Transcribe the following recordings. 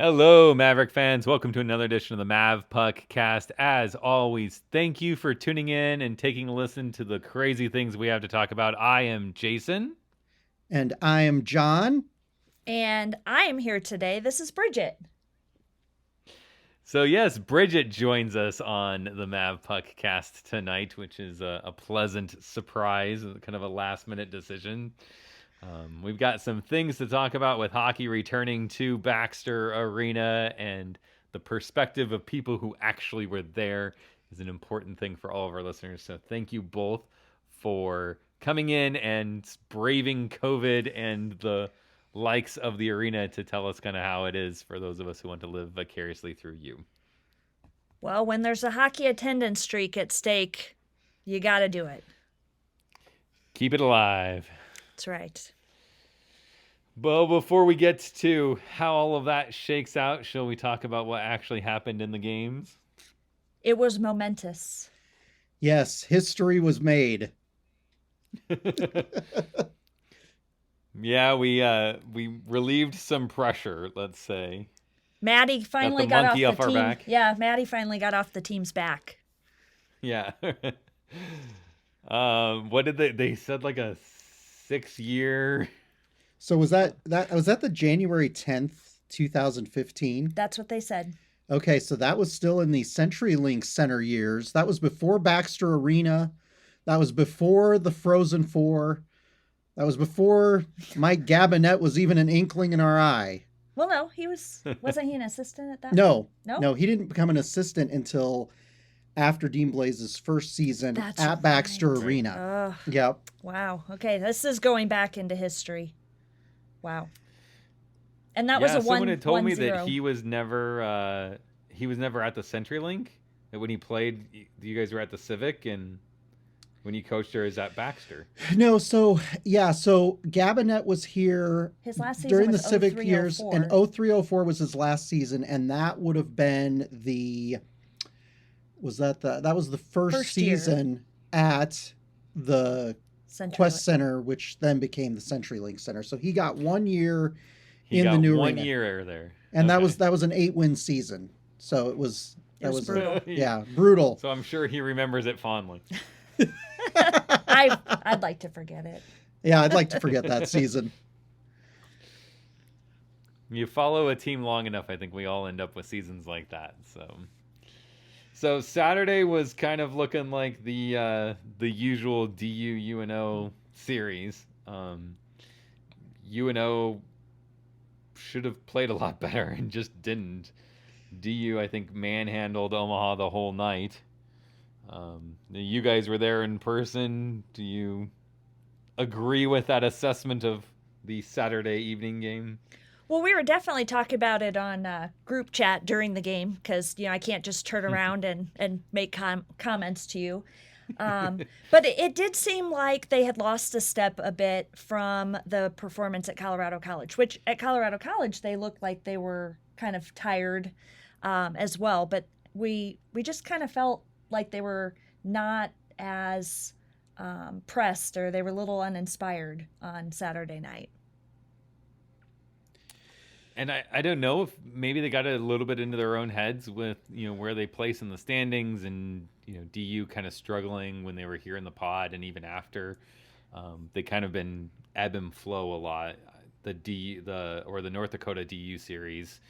Hello, Maverick fans. Welcome to another edition of the Mavpuckcast. As always, thank you for tuning in and taking a listen to the crazy things we have to talk about. I am Jason. And I am John. And I am here today. This is Bridget. So, yes, Bridget joins us on the Mavpuckcast tonight, which is a pleasant surprise, kind of a last-minute decision. We've got some things to talk about with hockey returning to Baxter Arena, and the perspective of people who actually were there is an important thing for all of our listeners. So thank you both for coming in and braving COVID and the likes of the arena to tell us kind of how it is for those of us who want to live vicariously through you. Well, when there's a hockey attendance streak at stake, you got to do it. Keep it alive. That's right. Well, before we get to how all of that shakes out, shall we talk about what actually happened in the games? It was momentous. Yes, history was made. Yeah, we relieved some pressure, let's say. Maddie finally got off the team. Back. Yeah, Maddie finally got off the team's back. Yeah. What did they said like a 6-year? So was that the January 10th, 2015? That's what they said. Okay, so that was still in the CenturyLink Center years. That was before Baxter Arena. That was before the Frozen Four. That was before Mike Gabinet was even an inkling in our eye. Well, no, wasn't he an assistant at that No, point? No, he didn't become an assistant until after Dean Blaze's first season at Baxter Arena. Yep. Wow. Okay, this is going back into history. Wow. And that was a 1-0. Someone had told me that he was never at the CenturyLink. That when he played, you guys were at the Civic, and when he coached her is at Baxter. No, so Gabinet was here his last season during was the Civic 03-04. years, and 03-04 was his last season, and that would have been that was the first season year at the Quest Center, which then became the CenturyLink Center. So he got 1 year in the new arena. 1 year there, and okay. that was an 8-win season. So it was brutal. Brutal. So I'm sure he remembers it fondly. I'd like to forget it. Yeah, I'd like to forget that season. You follow a team long enough, I think we all end up with seasons like that. So Saturday was kind of looking like the usual DU UNO series. UNO should have played a lot better and just didn't. DU, I think, manhandled Omaha the whole night. You guys were there in person. Do you agree with that assessment of the Saturday evening game? Well, we were definitely talking about it on group chat during the game because, I can't just turn around and make comments to you. But it did seem like they had lost a step a bit from the performance at Colorado College, which at Colorado College, they looked like they were kind of tired as well. But we just kind of felt like they were not as pressed, or they were a little uninspired on Saturday night. And I don't know if maybe they got a little bit into their own heads with, where they place in the standings, and, DU kind of struggling when they were here in the pod, and even after. They kind of been ebb and flow a lot. The North Dakota DU series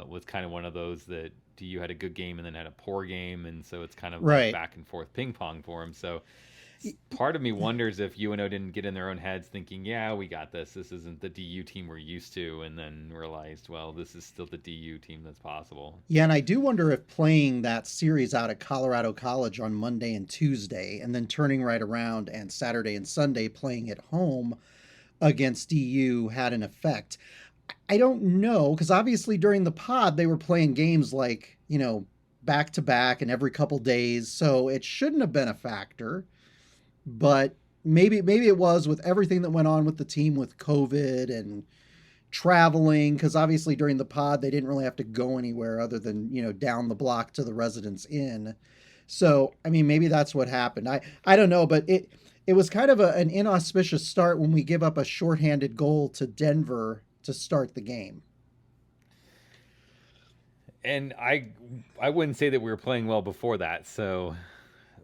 was kind of one of those that DU had a good game and then had a poor game, and so it's kind of like back and forth ping pong for them. So part of me wonders if UNO didn't get in their own heads thinking, yeah, we got this. This isn't the DU team we're used to, and then realized, well, this is still the DU team that's possible. Yeah, and I do wonder if playing that series out at Colorado College on Monday and Tuesday, and then turning right around and Saturday and Sunday playing at home against DU had an effect. I don't know, because obviously during the pod they were playing games like, back to back and every couple days, so it shouldn't have been a factor. But maybe it was, with everything that went on with the team with COVID and traveling, because obviously during the pod they didn't really have to go anywhere other than, down the block to the Residence Inn. So, I mean, maybe that's what happened. I don't know, but it was kind of an inauspicious start when we give up a shorthanded goal to Denver to start the game. And I wouldn't say that we were playing well before that. So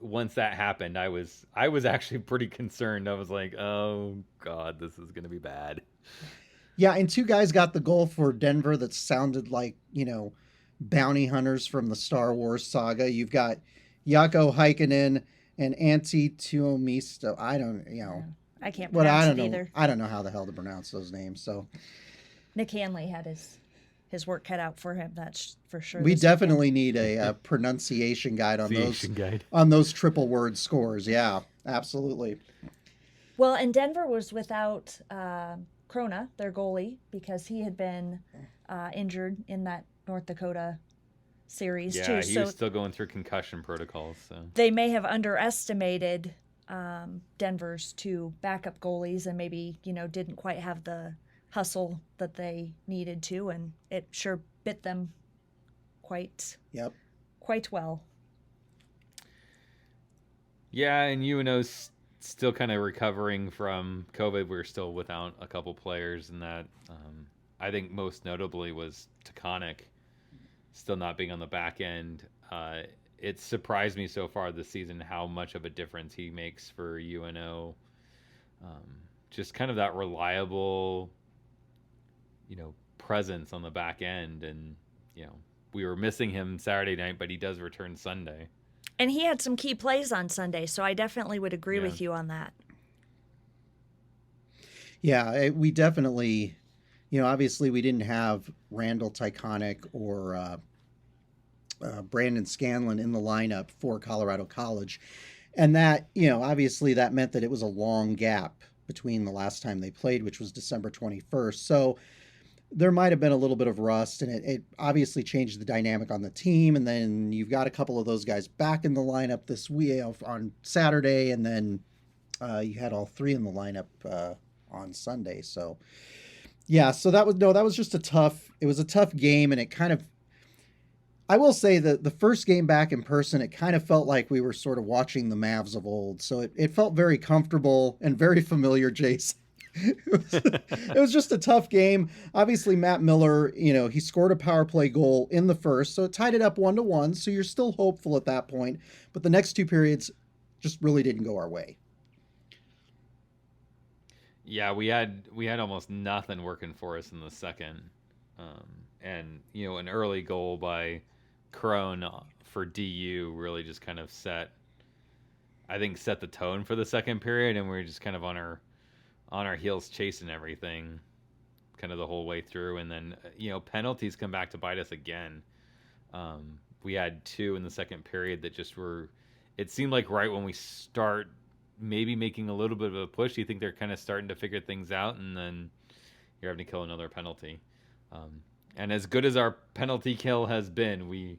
once that happened, I was actually pretty concerned. I was like, oh God, this is gonna be bad. Yeah, and two guys got the goal for Denver that sounded like, bounty hunters from the Star Wars saga. You've got Jaakko Heikkinen and Antti Tuomisto. I don't, I can't but pronounce I it don't know. either. I don't know how the hell to pronounce those names. So Nick Hanley had his work cut out for him. That's for sure. we this definitely weekend. need a pronunciation guide on Pronunciation guide. on those triple word scores. Yeah, absolutely. Well, and Denver was without Krona, their goalie, because he had been injured in that North Dakota series Yeah, too. he So was still going through concussion protocols. So they may have underestimated Denver's two backup goalies and maybe, didn't quite have the hustle that they needed to, and it sure bit them quite well. yeah, and UNO's still kind of recovering from COVID. We're still without a couple players, and that I think most notably was Taconic still not being on the back end. It surprised me so far this season how much of a difference he makes for UNO. Just kind of that reliable, presence on the back end, and we were missing him Saturday night, but he does return Sunday. And he had some key plays on Sunday, so I definitely would agree with you on that. Yeah, we definitely, obviously we didn't have Randall Taconic or Brandon Scanlon in the lineup for Colorado College. And that, obviously that meant that it was a long gap between the last time they played, which was December 21st. So there might have been a little bit of rust, and it obviously changed the dynamic on the team. And then you've got a couple of those guys back in the lineup this week on Saturday, and then you had all three in the lineup on Sunday. So yeah, so that was just a tough game, and it kind of, I will say that the first game back in person, it kind of felt like we were sort of watching the Mavs of old. So it felt very comfortable and very familiar, Jason. It was just a tough game. Obviously, Matt Miller, he scored a power play goal in the first, so it tied it up 1-1. So you're still hopeful at that point. But the next two periods just really didn't go our way. Yeah, we had almost nothing working for us in the second. And, an early goal by Crone for DU really just kind of set the tone for the second period, and we were just kind of on our heels chasing everything kind of the whole way through. And then, penalties come back to bite us again. We had two in the second period that just it seemed like right when we start maybe making a little bit of a push, you think they're kind of starting to figure things out, and then you're having to kill another penalty. And as good as our penalty kill has been, we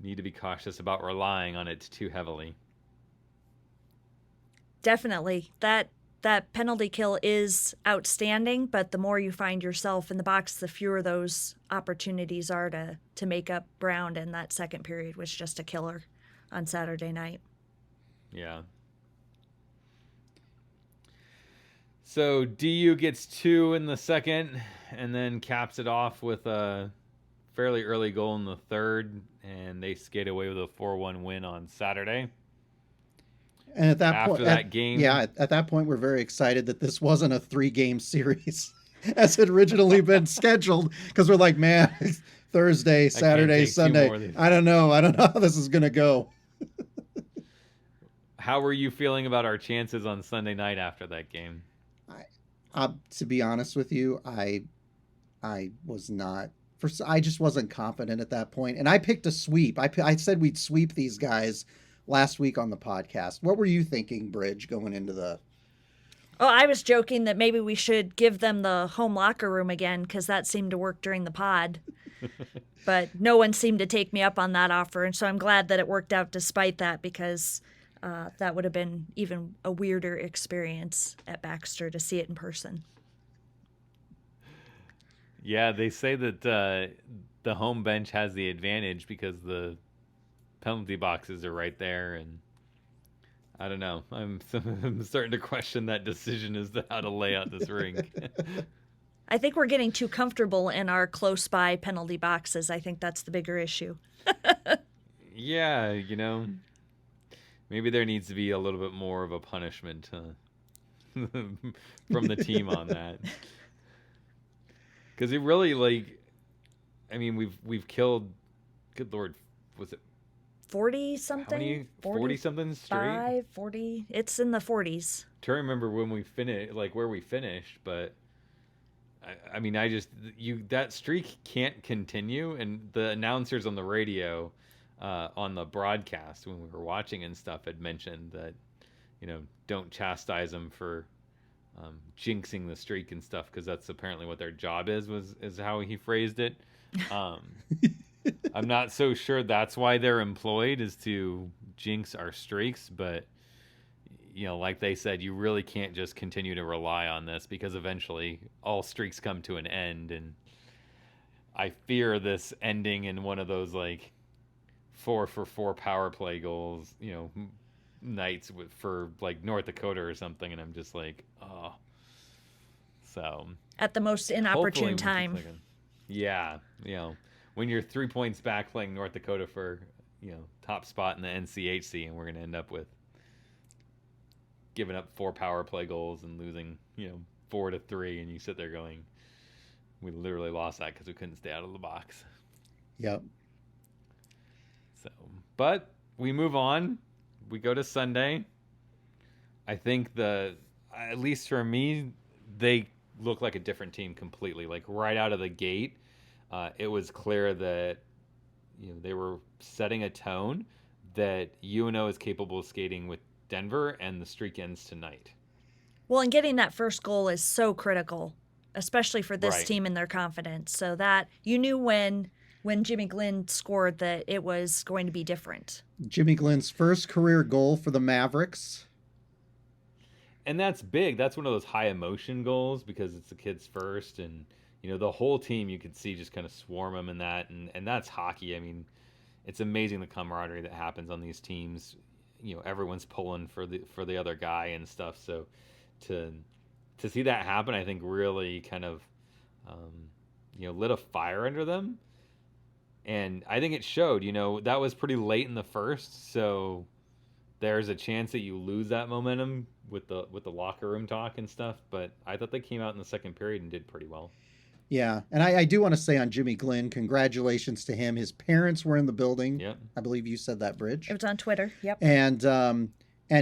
need to be cautious about relying on it too heavily. Definitely. That penalty kill is outstanding, but the more you find yourself in the box, the fewer those opportunities are to make up ground, and that second period was just a killer on Saturday night. Yeah. So DU gets two in the second and then caps it off with a fairly early goal in the third, and they skate away with a 4-1 win on Saturday. And at that point, game, at that point, we're very excited that this wasn't a 3-game series as had originally been scheduled, because we're like, man, Thursday, Saturday, Sunday. I don't know how this is going to go. How were you feeling about our chances on Sunday night after that game? To be honest with you, I was not. I just wasn't confident at that point, and I picked a sweep. I said we'd sweep these guys last week on the podcast. What were you thinking, Bridge, going into the... Oh, I was joking that maybe we should give them the home locker room again, because that seemed to work during the pod. But no one seemed to take me up on that offer, and so I'm glad that it worked out despite that, because that would have been even a weirder experience at Baxter to see it in person. Yeah, they say that the home bench has the advantage because the penalty boxes are right there, and I don't know. I'm starting to question that decision as to how to lay out this rink. I think we're getting too comfortable in our close by penalty boxes. I think that's the bigger issue. Yeah, maybe there needs to be a little bit more of a punishment from the team on that. Because it really, we've killed, good Lord, was it 40 something? How many? 40 something straight? 40. It's in the 40s. Trying to remember when we finished, where we finished, but that streak can't continue. And the announcers on the radio, on the broadcast when we were watching and stuff, had mentioned that, don't chastise them for jinxing the streak and stuff, because that's apparently what their job is how he phrased it. I'm not so sure that's why they're employed, is to jinx our streaks, but like they said, you really can't just continue to rely on this, because eventually all streaks come to an end, and I fear this ending in one of those 4-for-4 power play goals, nights for North Dakota or something, and I'm just oh. So at the most inopportune time. Yeah, when you're 3 points back playing North Dakota for top spot in the NCHC, and we're gonna end up with giving up 4 power play goals and losing 4-3, and you sit there going, we literally lost that because we couldn't stay out of the box. Yep. So, but we move on. We go to Sunday. I think at least for me, they look like a different team completely. Right out of the gate, it was clear that they were setting a tone that UNO is capable of skating with Denver, and the streak ends tonight. Well, and getting that first goal is so critical, especially for this Right. team and their confidence. So that you knew when Jimmy Glenn scored that it was going to be different. Jimmy Glenn's first career goal for the Mavericks. And that's big. That's one of those high emotion goals, because it's the kid's first, and the whole team, you could see just kind of swarm them in that, and that's hockey. It's amazing the camaraderie that happens on these teams. Everyone's pulling for the other guy and stuff. So to see that happen, I think really kind of lit a fire under them. And I think it showed. That was pretty late in the first, so there's a chance that you lose that momentum with the locker room talk and stuff. But I thought they came out in the second period and did pretty well. Yeah, and I do want to say on Jimmy Glenn, congratulations to him. His parents were in the building. Yep. I believe you said that, Bridge. It was on Twitter. Yep. And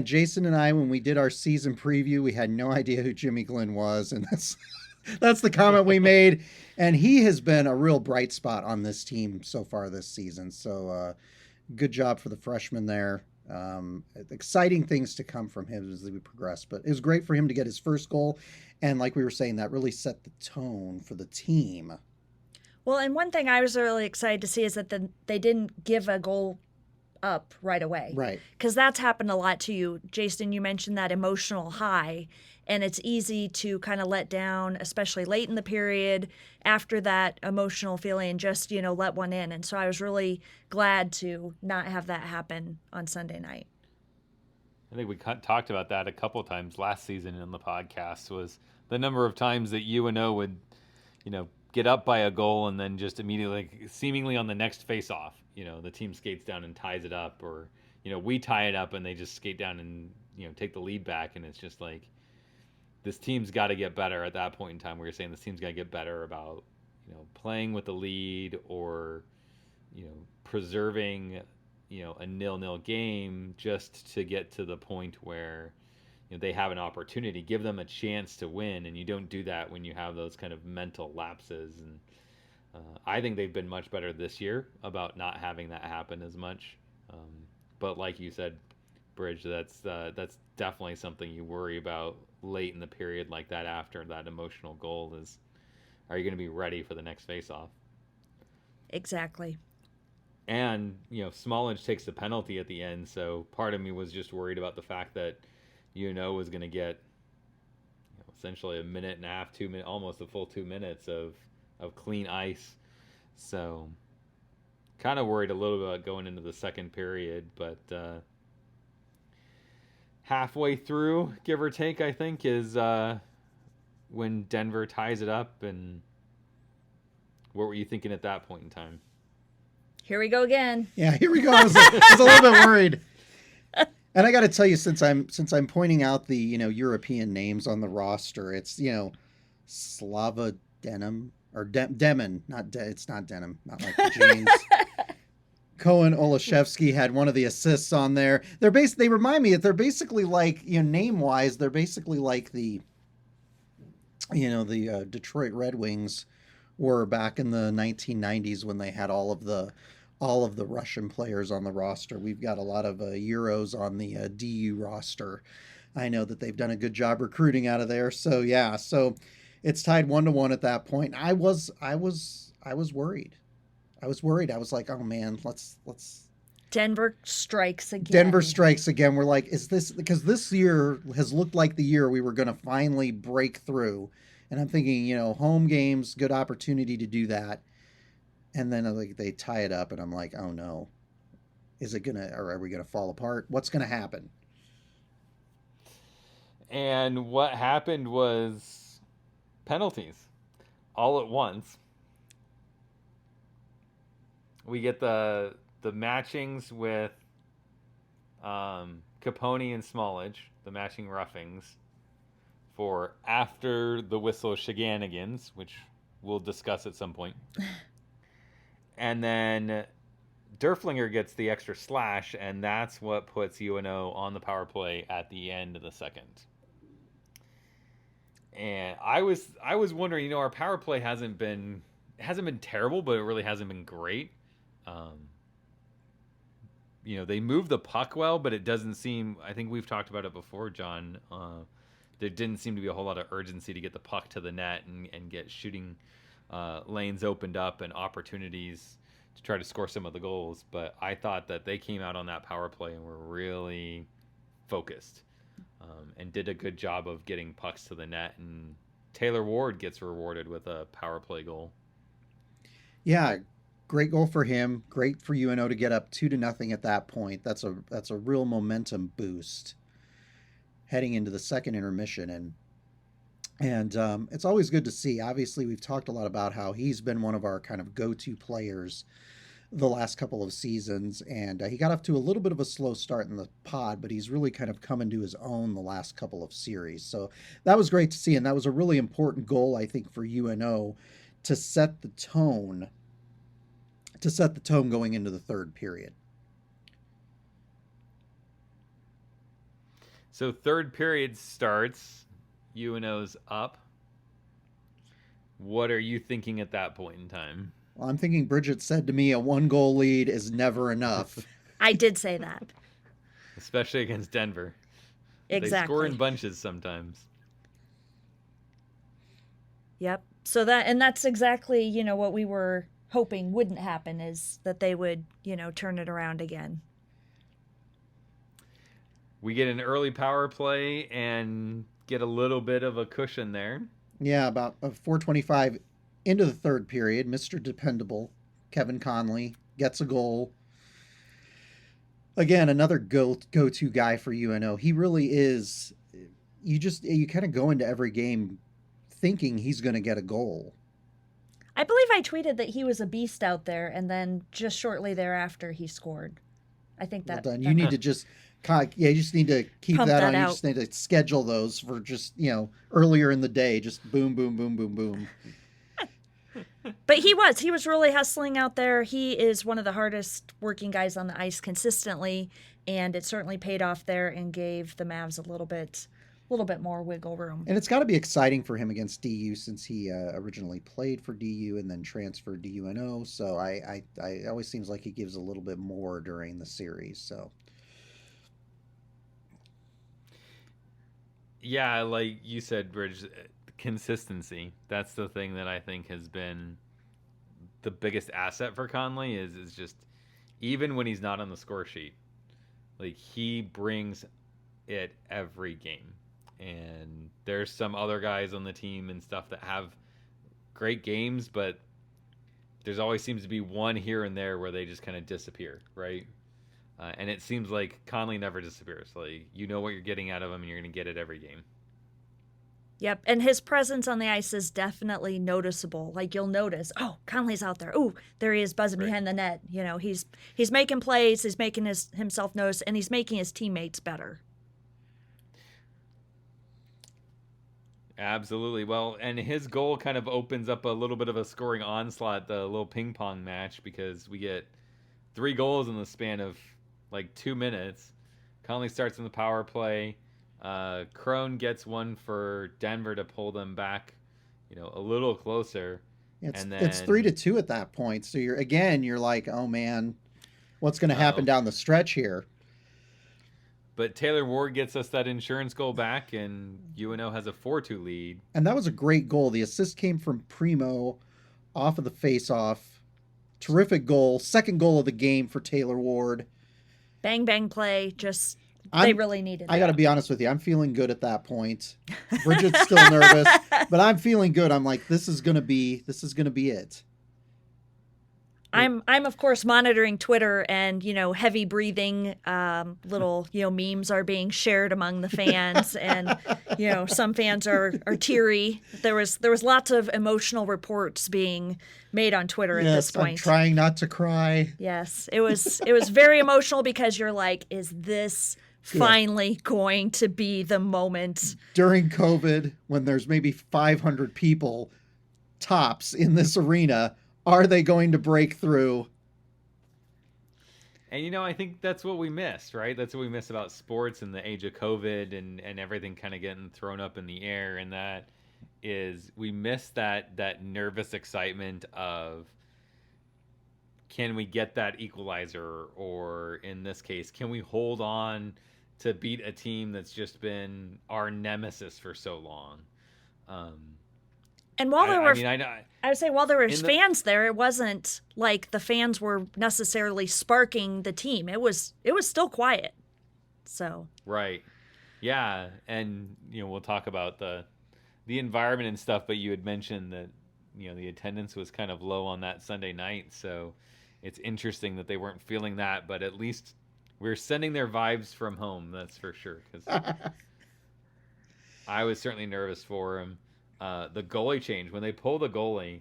Jason and I, when we did our season preview, we had no idea who Jimmy Glenn was, and that's the comment we made. And he has been a real bright spot on this team so far this season. So good job for the freshman there. Exciting things to come from him as we progress. But it was great for him to get his first goal. And like we were saying, that really set the tone for the team. Well, and one thing I was really excited to see is that they didn't give a goal up right away. Right. Because that's happened a lot to you. Jason, you mentioned that emotional high, and it's easy to kind of let down, especially late in the period, after that emotional feeling, and just, let one in. And so I was really glad to not have that happen on Sunday night. I think we talked about that a couple of times last season in the podcast, was the number of times that UNO would, get up by a goal and then just immediately, seemingly on the next face-off, the team skates down and ties it up, or, we tie it up and they just skate down and, take the lead back. And it's just this team's got to get better at that point in time. We were saying this team's got to get better about, playing with the lead, or, preserving a 0-0 game just to get to the point where they have an opportunity, give them a chance to win, and you don't do that when you have those kind of mental lapses. And I think they've been much better this year about not having that happen as much. But like you said, Bridge, that's definitely something you worry about late in the period like that, after that emotional goal, is, are you going to be ready for the next face-off? Exactly. And, Smallage takes the penalty at the end, so part of me was just worried about the fact that was going to get essentially a minute and a half, 2 minutes, almost a full 2 minutes of clean ice. So kind of worried a little bit about going into the second period, but halfway through, give or take, I think, is when Denver ties it up, and what were you thinking at that point in time? Here we go again. Yeah, here we go. I was a little bit worried. And I got to tell you, since I'm pointing out the European names on the roster, it's Slava Denim or Demon, it's not denim, not like the jeans. Cohen Olaszewski had one of the assists on there. They remind me that they're basically like, name wise, they're basically like the Detroit Red Wings were back in the 1990s when they had all of the Russian players on the roster. We've got a lot of Euros on the DU roster. I know that they've done a good job recruiting out of there. So yeah, so it's tied 1-1 at that point. I was worried. I was like, oh man, let's. Denver strikes again. Denver strikes again. We're like, is this because this year has looked like the year we were going to finally break through? And I'm thinking, home games, good opportunity to do that. And then they tie it up, and I'm like, oh no, are we gonna fall apart? What's gonna happen? And what happened was penalties all at once. We get the matchings with Capone and Smallage, the matching roughings, for after the whistle shenanigans, which we'll discuss at some point. And then Derflinger gets the extra slash, and that's what puts UNO on the power play at the end of the second. And I was wondering, our power play hasn't been terrible, but it really hasn't been great. They move the puck well, but it doesn't seem, I think we've talked about it before, John, there didn't seem to be a whole lot of urgency to get the puck to the net and get shooting lanes opened up and opportunities to try to score some of the goals. But I thought that they came out on that power play and were really focused and did a good job of getting pucks to the net. And Taylor Ward gets rewarded with a power play goal. Yeah, great goal for him. Great for UNO to get up 2-0 at that point. That's a real momentum boost heading into the second intermission. And it's always good to see. Obviously, we've talked a lot about how he's been one of our kind of go-to players the last couple of seasons. And he got off to a little bit of a slow start in the pod, but he's really kind of come into his own the last couple of series. So that was great to see. And that was a really important goal, I think, for UNO to set the tone going into the third period. So third period starts. UNO's up. What are you thinking at that point in time? Well, I'm thinking Bridget said to me a 1-goal lead is never enough. I did say that. Especially against Denver. Exactly. They score in bunches sometimes. Yep. So that's exactly, what we were hoping wouldn't happen, is that they would, turn it around again. We get an early power play and get a little bit of a cushion there. Yeah, about 4:25 into the third period, Mr. Dependable, Kevin Conley, gets a goal. Again, another go-to guy for UNO. He really is. You kind of go into every game thinking he's going to get a goal. I believe I tweeted that he was a beast out there, and then just shortly thereafter he scored. I think that. Well done. You need to just, you just need to keep that on. You just need to schedule those for just earlier in the day. Just boom, boom, boom, boom, boom. But he was really hustling out there. He is one of the hardest working guys on the ice consistently, and it certainly paid off there and gave the Mavs a little bit more wiggle room. And it's got to be exciting for him against DU, since he originally played for DU and then transferred to UNO. So I it always seems like he gives a little bit more during the series. So yeah, like you said, Bridge, consistency. That's the thing that I think has been the biggest asset for Conley is just, even when he's not on the score sheet, like, he brings it every game. And there's some other guys on the team and stuff that have great games, but there's always seems to be one here and there where they just kind of disappear, right? And it seems like Conley never disappears. Like, you know what you're getting out of him, and you're going to get it every game. Yep, and his presence on the ice is definitely noticeable. Like you'll notice, oh, Conley's out there. Oh, there he is buzzing behind the net. You know, he's making plays, he's making himself notice, and he's making his teammates better. Absolutely. Well, and his goal kind of opens up a little bit of a scoring onslaught, the little ping pong match, because we get 3 goals in the span of like 2 minutes. Conley starts in the power play. Crone gets one for Denver to pull them back, a little closer. It's 3-2 at that point. So you're like, oh man, what's going to happen down the stretch here? But Taylor Ward gets us that insurance goal back, and UNO has a 4-2 lead. And that was a great goal. The assist came from Primo off of the face-off. Terrific goal. Second goal of the game for Taylor Ward. Bang, bang play. They really needed that. I got to be honest with you. I'm feeling good at that point. Bridget's still nervous, but I'm feeling good. I'm like, this is going to be it. I'm of course monitoring Twitter, and heavy breathing little memes are being shared among the fans, and some fans are teary. There was lots of emotional reports being made on Twitter at this point. I'm trying not to cry. Yes, it was very emotional, because you're like, is this finally going to be the moment? During COVID, when there's maybe 500 people tops in this arena, are they going to break through? And, I think that's what we missed, right? That's what we miss about sports in the age of COVID and everything kind of getting thrown up in the air. And that is, we miss that nervous excitement of, can we get that equalizer? Or in this case, can we hold on to beat a team that's just been our nemesis for so long? And while there I would say while there were fans there, it wasn't like the fans were necessarily sparking the team. It was still quiet. So right, yeah, and we'll talk about the environment and stuff. But you had mentioned that the attendance was kind of low on that Sunday night, so it's interesting that they weren't feeling that. But at least we're sending their vibes from home. That's for sure. Because I was certainly nervous for him. The goalie change, when they pull the goalie,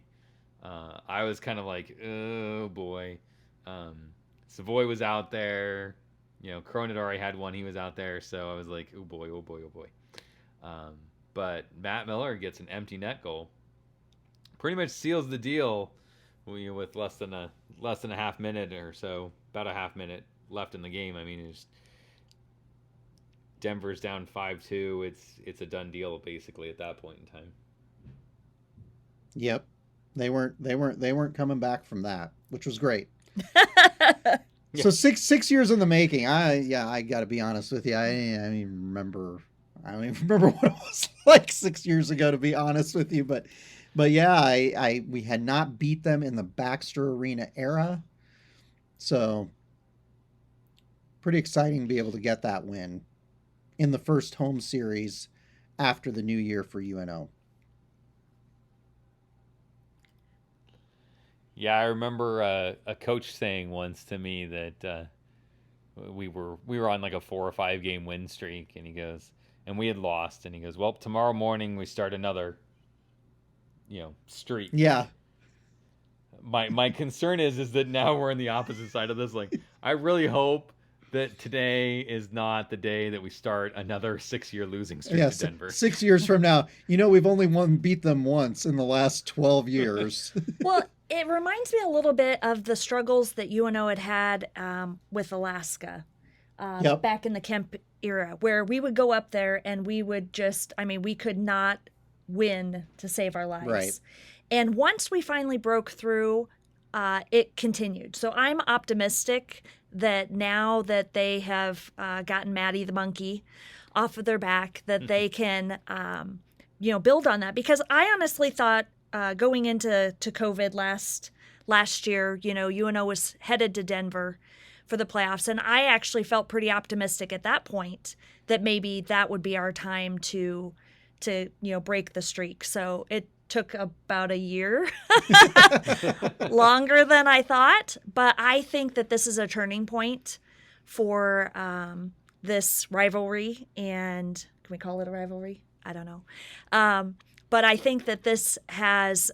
I was kind of like, oh boy. Savoy was out there, Crone had already had one, he was out there, so I was like, oh boy. But Matt Miller gets an empty net goal, pretty much seals the deal with less than a half minute or so, about a half minute left in the game. I mean, Denver's down 5-2. It's a done deal basically at that point in time. Yep. They weren't coming back from that, which was great. Yeah. So six years in the making. I got to be honest with you. I don't even remember what it was like 6 years ago, to be honest with you, but yeah, we had not beat them in the Baxter Arena era. So pretty exciting to be able to get that win in the first home series after the new year for UNO. Yeah, I remember a coach saying once to me that we were on like a 4 or 5 game win streak, and he goes, and we had lost, and he goes, well, tomorrow morning we start another, streak. Yeah. My concern is that now we're on the opposite side of this. Like, I really hope that today is not the day that we start another 6-year losing streak to Denver. 6 years from now, we've only beat them once in the last 12 years. Well, it reminds me a little bit of the struggles that UNO had with Alaska back in the Kemp era, where we would go up there and we would we could not win to save our lives. Right. And once we finally broke through, it continued. So I'm optimistic that now that they have gotten Maddie the monkey off of their back, that they can, build on that. Because I honestly thought going into COVID last year, UNO was headed to Denver for the playoffs, and I actually felt pretty optimistic at that point that maybe that would be our time to break the streak. So it took about a year longer than I thought, but I think that this is a turning point for this rivalry, and Can we call it a rivalry? I don't know. But I think that this has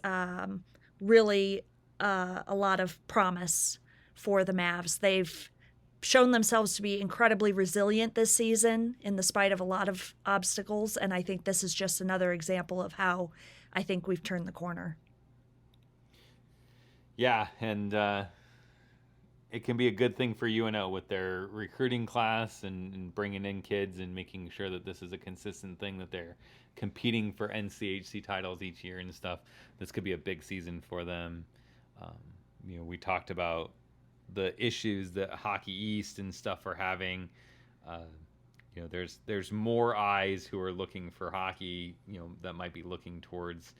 really a lot of promise for the Mavs. They've shown themselves to be incredibly resilient this season in the spite of a lot of obstacles, and I think this is just another example of how I think we've turned the corner. Yeah, and it can be a good thing for UNO with their recruiting class and bringing in kids and making sure that this is a consistent thing, that they're competing for NCHC titles each year and stuff. This could be a big season for them. We talked about the issues that Hockey East and stuff are having. There's more eyes who are looking for hockey, that might be looking towards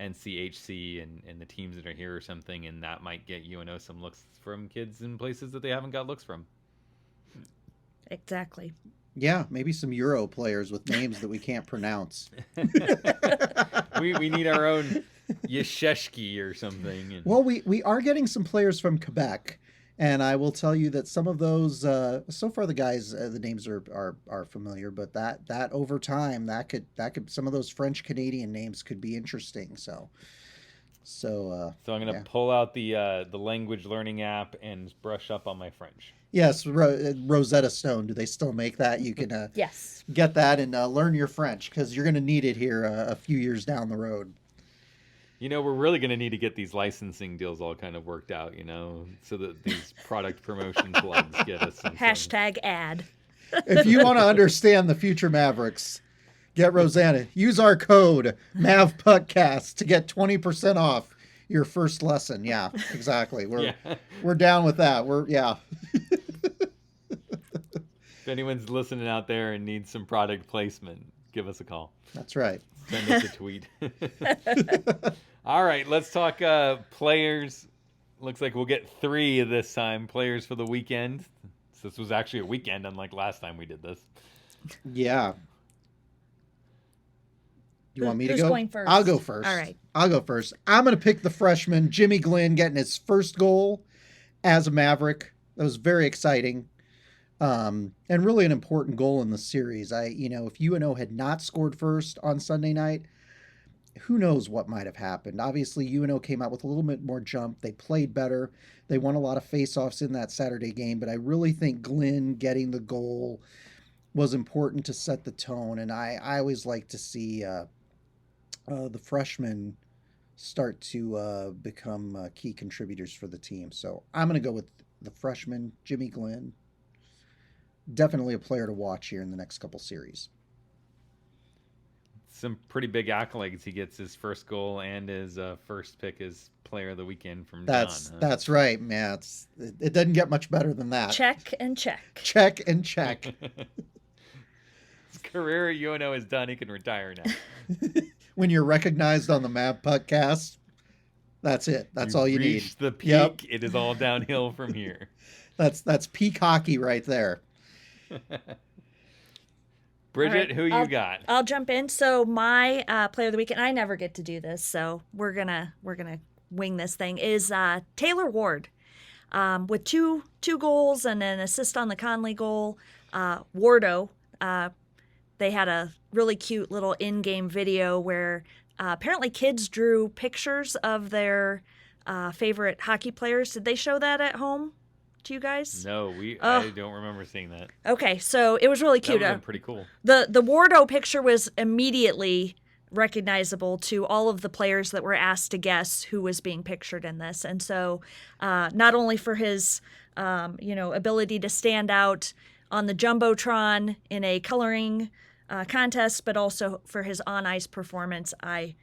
NCHC and the teams that are here or something, and that might get UNO some looks from kids in places that they haven't got looks from. Exactly. Yeah, maybe some Euro players with names that we can't pronounce. we need our own Yasheshki or something. Well, we are getting some players from Quebec, and I will tell you that some of those so far the guys the names are familiar, but that over time that could some of those French Canadian names could be interesting. So I'm gonna pull out the language learning app and brush up on my French. Yes, Rosetta Stone. Do they still make that? You can yes, get that and learn your French, because you're going to need it here a few years down the road. We're really going to need to get these licensing deals all kind of worked out, so that these product promotion plugs get us some. Hashtag ad. If you want to understand the future Mavericks, get Rosanna. Use our code Mavpuckcast to get 20% off your first lesson. Yeah, exactly. We're down with that. If anyone's listening out there and needs some product placement, give us a call. That's right. Send us a tweet. All right, let's talk players. Looks like we'll get 3 this time. Players for the weekend. So this was actually a weekend, unlike last time we did this. Yeah. You want me to go? Who's going first? I'll go first. All right. I'll go first. I'm going to pick the freshman, Jimmy Glenn, getting his first goal as a Maverick. That was very exciting. And really an important goal in the series. If UNO had not scored first on Sunday night, who knows what might have happened. Obviously, UNO came out with a little bit more jump. They played better. They won a lot of faceoffs in that Saturday game, but I really think Glenn getting the goal was important to set the tone. And I always like to see the freshmen start to become key contributors for the team. So I'm going to go with the freshman, Jimmy Glenn. Definitely a player to watch here in the next couple series. Some pretty big accolades. He gets his first goal and his first pick as player of the weekend from John. That's right, man. It doesn't get much better than that. Check and check. Check and check. His career at UNO is done. He can retire now. When you're recognized on the Mavpuckcast, that's it. That's all you need. Reach the peak. Yep. It is all downhill from here. That's peak hockey right there. Bridget, who you got? I'll jump in. So my player of the weekend, I never get to do this, so we're gonna wing this thing, is Taylor Ward, with two goals and an assist on the Conley goal. Wardo, they had a really cute little in-game video where apparently kids drew pictures of their favorite hockey players. Did they show that at home to you guys? No, I don't remember seeing that. Okay, so it was really cute. That would have been pretty cool. The Wardo picture was immediately recognizable to all of the players that were asked to guess who was being pictured in this. And so not only for his ability to stand out on the Jumbotron in a coloring contest, but also for his on-ice performance, I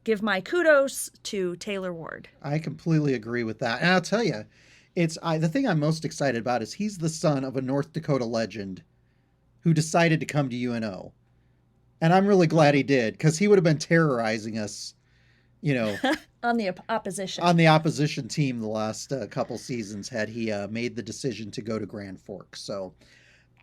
give my kudos to Taylor Ward. I completely agree with that. And I'll tell you, the thing I'm most excited about is he's the son of a North Dakota legend who decided to come to UNO. And I'm really glad he did, because he would have been terrorizing us, on the opposition. On the opposition team the last couple seasons had he made the decision to go to Grand Forks. So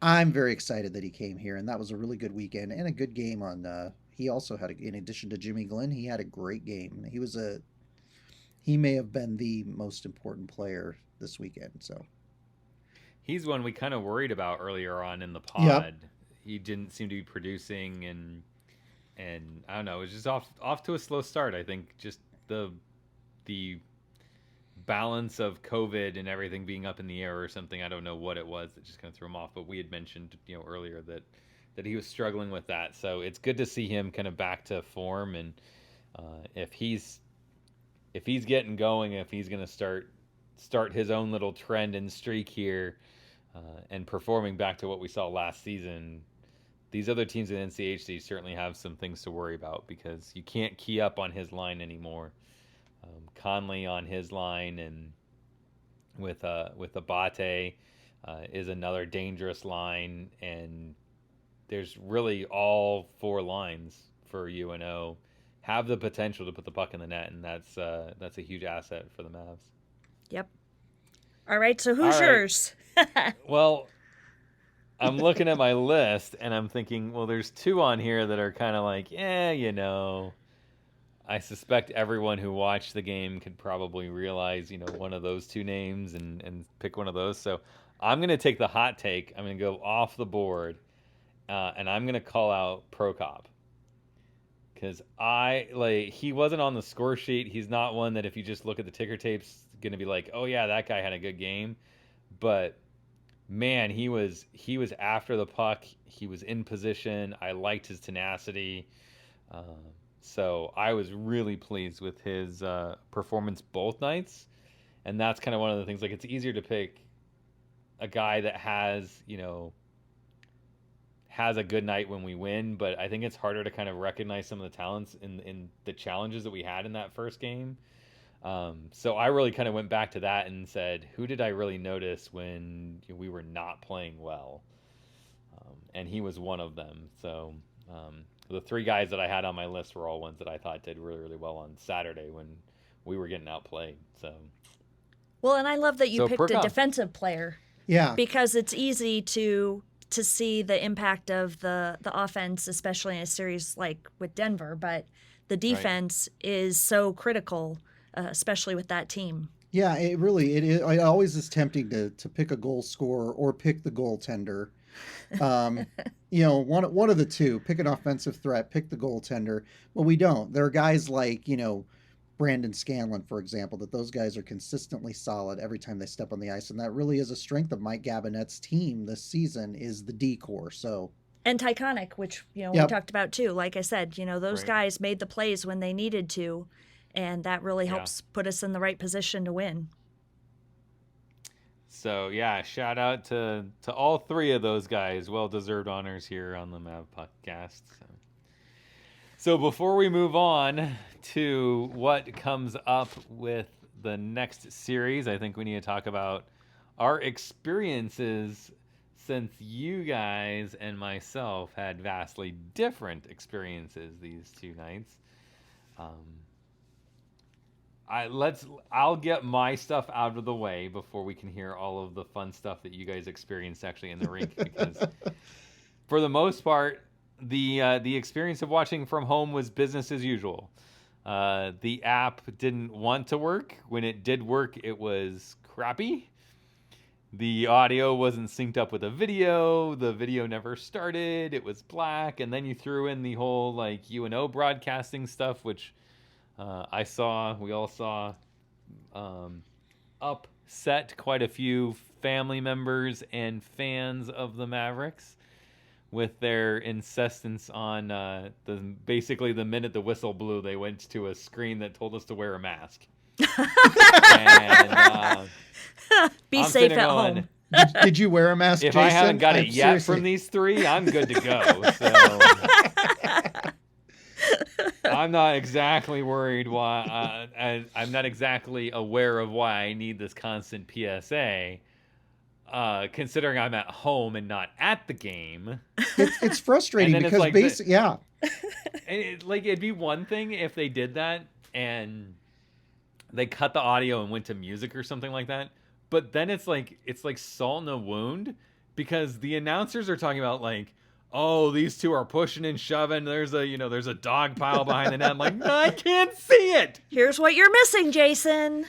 I'm very excited that he came here, and that was a really good weekend and a good game on he also had, in addition to Jimmy Glenn, he had a great game. He may have been the most important player this weekend. So he's one we kind of worried about earlier on in the pod. Yep. he didn't seem to be producing, and I don't know, it was just off to a slow start. I think just the balance of COVID and everything being up in the air or something. I don't know what it was that just kind of threw him off, but we had mentioned, earlier that he was struggling with that. So it's good to see him kind of back to form, and if he's getting going, if he's going to start his own little trend and streak here, and performing back to what we saw last season, these other teams in NCHC certainly have some things to worry about, because you can't key up on his line anymore. Conley on his line, and with Abate is another dangerous line, and there's really all four lines for UNO have the potential to put the puck in the net, and that's a huge asset for the Mavs. Yep. All right, so who's yours? Well, I'm looking at my list, and I'm thinking, well, there's two on here that are kind of like, I suspect everyone who watched the game could probably realize, one of those two names and pick one of those. So I'm going to take the hot take. I'm going to go off the board, and I'm going to call out Prokop. Because he wasn't on the score sheet. He's not one that if you just look at the ticker tapes, going to be like, oh yeah, that guy had a good game. But man, he was after the puck. He was in position. I liked his tenacity. So I was really pleased with his performance both nights. And that's kind of one of the things, like, it's easier to pick a guy that has a good night when we win, but I think it's harder to kind of recognize some of the talents in the challenges that we had in that first game. So I really kind of went back to that and said, who did I really notice when we were not playing well? And he was one of them. So the three guys that I had on my list were all ones that I thought did really, really well on Saturday when we were getting outplayed. So, well, and I love that you picked Prokop. a defensive player. Yeah. Because it's easy to see the impact of the offense, especially in a series like with Denver, but the defense is so critical, especially with that team. Yeah, it is. It always is tempting to pick a goal scorer or pick the goaltender. One of the two. Pick an offensive threat, pick the goaltender. Well, we don't. There are guys like, Brandon Scanlon, for example, that those guys are consistently solid every time they step on the ice, and that really is a strength of Mike Gabinette's team this season is the D-core. So, and Tyconic, which we talked about too. Like I said, those guys made the plays when they needed to, and that really helps put us in the right position to win. So shout out to all three of those guys. Well-deserved honors here on the Mavpuckcast. So before we move on to what comes up with the next series, I think we need to talk about our experiences, since you guys and myself had vastly different experiences these two nights. I'll get my stuff out of the way before we can hear all of the fun stuff that you guys experienced actually in the rink, because for the most part, the experience of watching from home was business as usual. The app didn't want to work. When it did work, it was crappy. The audio wasn't synced up with the video. The video never started. It was black. And then you threw in the whole UNO broadcasting stuff, which we all saw, upset quite a few family members and fans of the Mavericks with their insistence on basically the minute the whistle blew, they went to a screen that told us to wear a mask. And, Be safe at home. Did you wear a mask, If Jason? I haven't got it yet seriously. from these three, I'm good to go. So I'm not exactly worried why. I'm not exactly aware of why I need this constant PSA. Considering I'm at home and not at the game. It's frustrating because and it'd be one thing if they did that and they cut the audio and went to music or something like that. But then it's like salt in a wound, because the announcers are talking about oh, these two are pushing and shoving. There's a dog pile behind the net. I'm like, no, I can't see it. Here's what you're missing, Jason.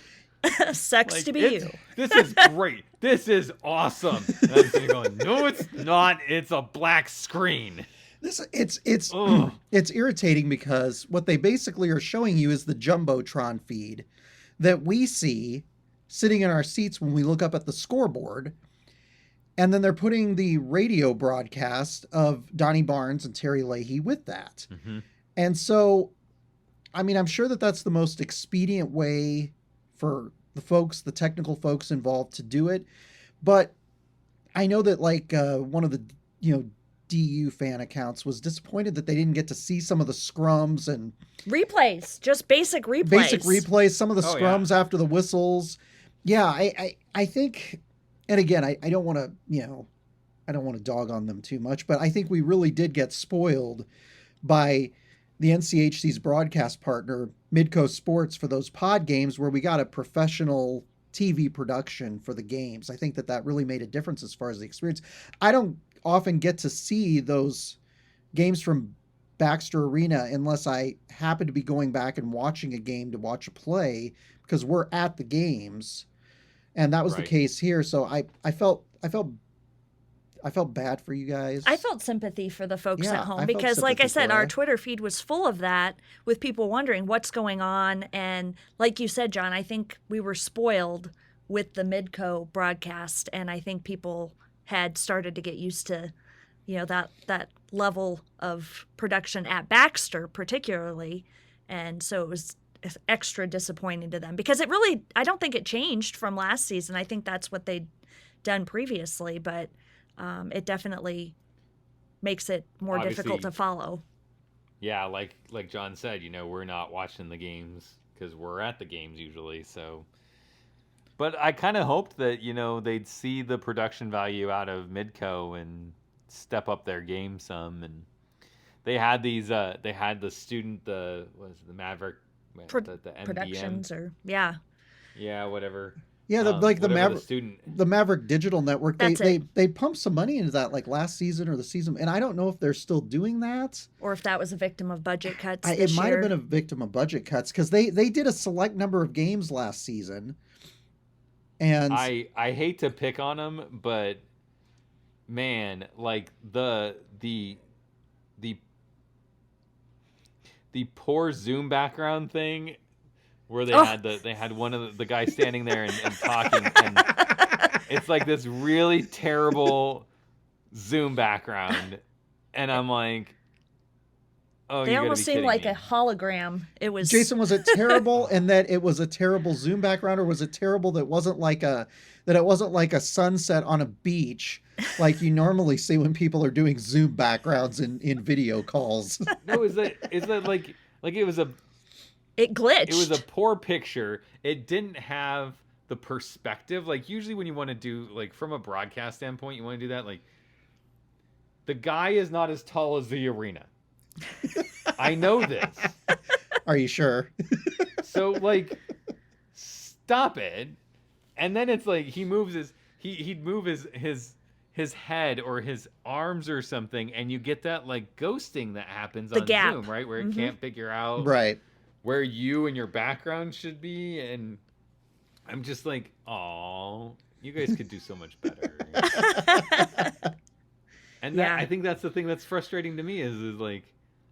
Sucks Like, to be you. This is great. This is awesome. And I'm sitting going, no, it's not. It's a black screen. It's irritating because what they basically are showing you is the Jumbotron feed that we see sitting in our seats when we look up at the scoreboard. And then they're putting the radio broadcast of Donnie Barnes and Terry Leahy with that. Mm-hmm. And so, I mean, I'm sure that that's the most expedient way for the technical folks involved to do it. But I know that one of the, DU fan accounts was disappointed that they didn't get to see some of the scrums and replays, just basic replays. Some of the scrums after the whistles. Yeah, I think, and again, I don't want to, I don't want to dog on them too much, but I think we really did get spoiled by the NCHC's broadcast partner, Midcoast Sports, for those pod games where we got a professional TV production for the games. I think that really made a difference as far as the experience. I don't often get to see those games from Baxter Arena unless I happen to be going back and watching a game to watch a play because we're at the games. And that was the case here. So I felt bad for you guys. I felt sympathy for the folks at home because, like I said, our Twitter feed was full of that with people wondering what's going on. And like you said, John, I think we were spoiled with the Midco broadcast. And I think people had started to get used to, that level of production at Baxter particularly. And so it was extra disappointing to them because I don't think it changed from last season. I think that's what they'd done previously, but it definitely makes it more difficult to follow. Yeah, like John said, we're not watching the games because we're at the games usually. So, but I kind of hoped that they'd see the production value out of Midco and step up their game some. And they had these. They had the student. The Maverick. The MDM. Productions whatever. Yeah, the Maverick Digital Network. They pumped some money into that last season or the season, and I don't know if they're still doing that or if that was a victim of budget cuts. It might have been a victim of budget cuts because they did a select number of games last season. And I hate to pick on them, but man, the poor Zoom background thing. Where they had one of the guys standing there and talking, and it's like this really terrible Zoom background, and I'm like, oh, they almost seemed like a hologram. It was Jason. Was it terrible, and that it was a terrible Zoom background, or was it terrible that it wasn't like a sunset on a beach like you normally see when people are doing Zoom backgrounds in video calls? No, is that like it was a. It glitched. It was a poor picture. It didn't have the perspective. Usually when you want to do, from a broadcast standpoint, you want to do that. The guy is not as tall as the arena. I know this. Are you sure? So, stop it. And then it's he moves he'd move his head or his arms or something, and you get that, ghosting that happens on gap. Zoom, right? Where it can't figure out. Right. Where you and your background should be, and I'm just "Aw, you guys could do so much better." And I think that's the thing that's frustrating to me is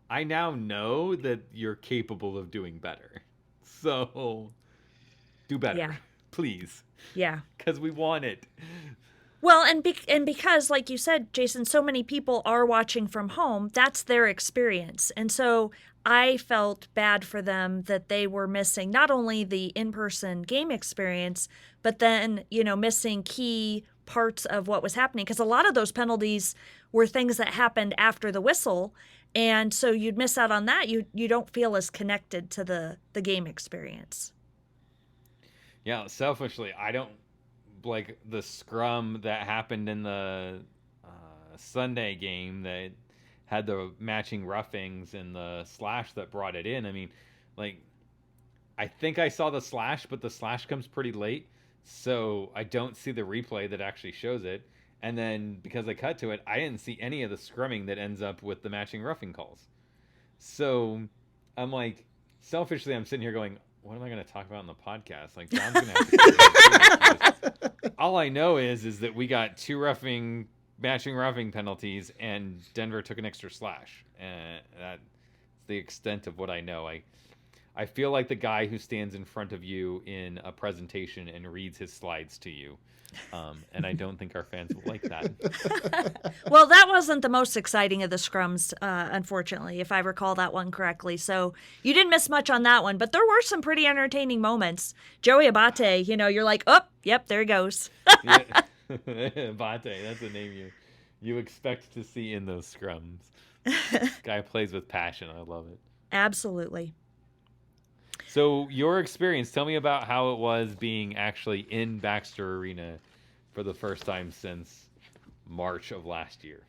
I now know that you're capable of doing better, so do better, please. Yeah, because we want it. Well, and because, like you said, Jason, so many people are watching from home. That's their experience, and so I felt bad for them that they were missing not only the in-person game experience, but then, missing key parts of what was happening. Because a lot of those penalties were things that happened after the whistle. And so you'd miss out on that. You don't feel as connected to the game experience. Yeah, selfishly, I don't like the scrum that happened in the Sunday game that had the matching roughings and the slash that brought it in. I mean, I think I saw the slash, but the slash comes pretty late, so I don't see the replay that actually shows it. And then because I cut to it, I didn't see any of the scrumming that ends up with the matching roughing calls. So I'm selfishly, I'm sitting here going, what am I going to talk about on the podcast? Like, John's going to have to because all I know is that we got 2 matching roughing penalties, and Denver took an extra slash. And that's the extent of what I know. I feel like the guy who stands in front of you in a presentation and reads his slides to you. And I don't think our fans will like that. Well, that wasn't the most exciting of the scrums, unfortunately, if I recall that one correctly. So you didn't miss much on that one, but there were some pretty entertaining moments. Joey Abate, you're like, oh, yep, there he goes. Yeah. Abate, that's a name you expect to see in those scrums. Guy plays with passion. I love it. Absolutely. So your experience, tell me about how it was being actually in Baxter Arena for the first time since March of last year.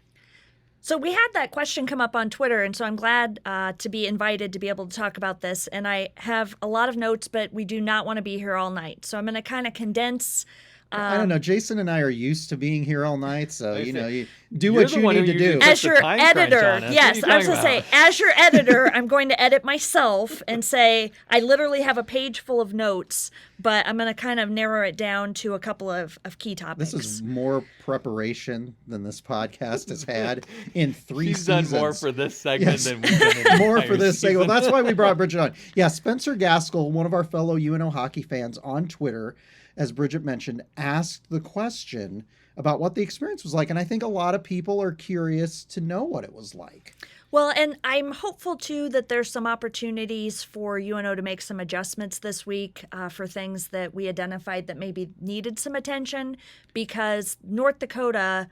So we had that question come up on Twitter, and so I'm glad to be invited to be able to talk about this. And I have a lot of notes, but we do not want to be here all night. So I'm going to kind of condense. I don't know. Jason and I are used to being here all night, so you do You're what you need to do. As your editor, yes, I was going to say, as your editor, I'm going to edit myself and say I literally have a page full of notes, but I'm going to kind of narrow it down to a couple of key topics. This is more preparation than this podcast has had in 3 She's seasons. done more for this segment than we've done in more the for this season. segment. Well, that's why we brought Bridget on. Yeah, Spencer Gaskell, one of our fellow UNO hockey fans on Twitter, as Bridget mentioned, asked the question about what the experience was like. And I think a lot of people are curious to know what it was like. Well, and I'm hopeful, too, that there's some opportunities for UNO to make some adjustments this week for things that we identified that maybe needed some attention, because North Dakota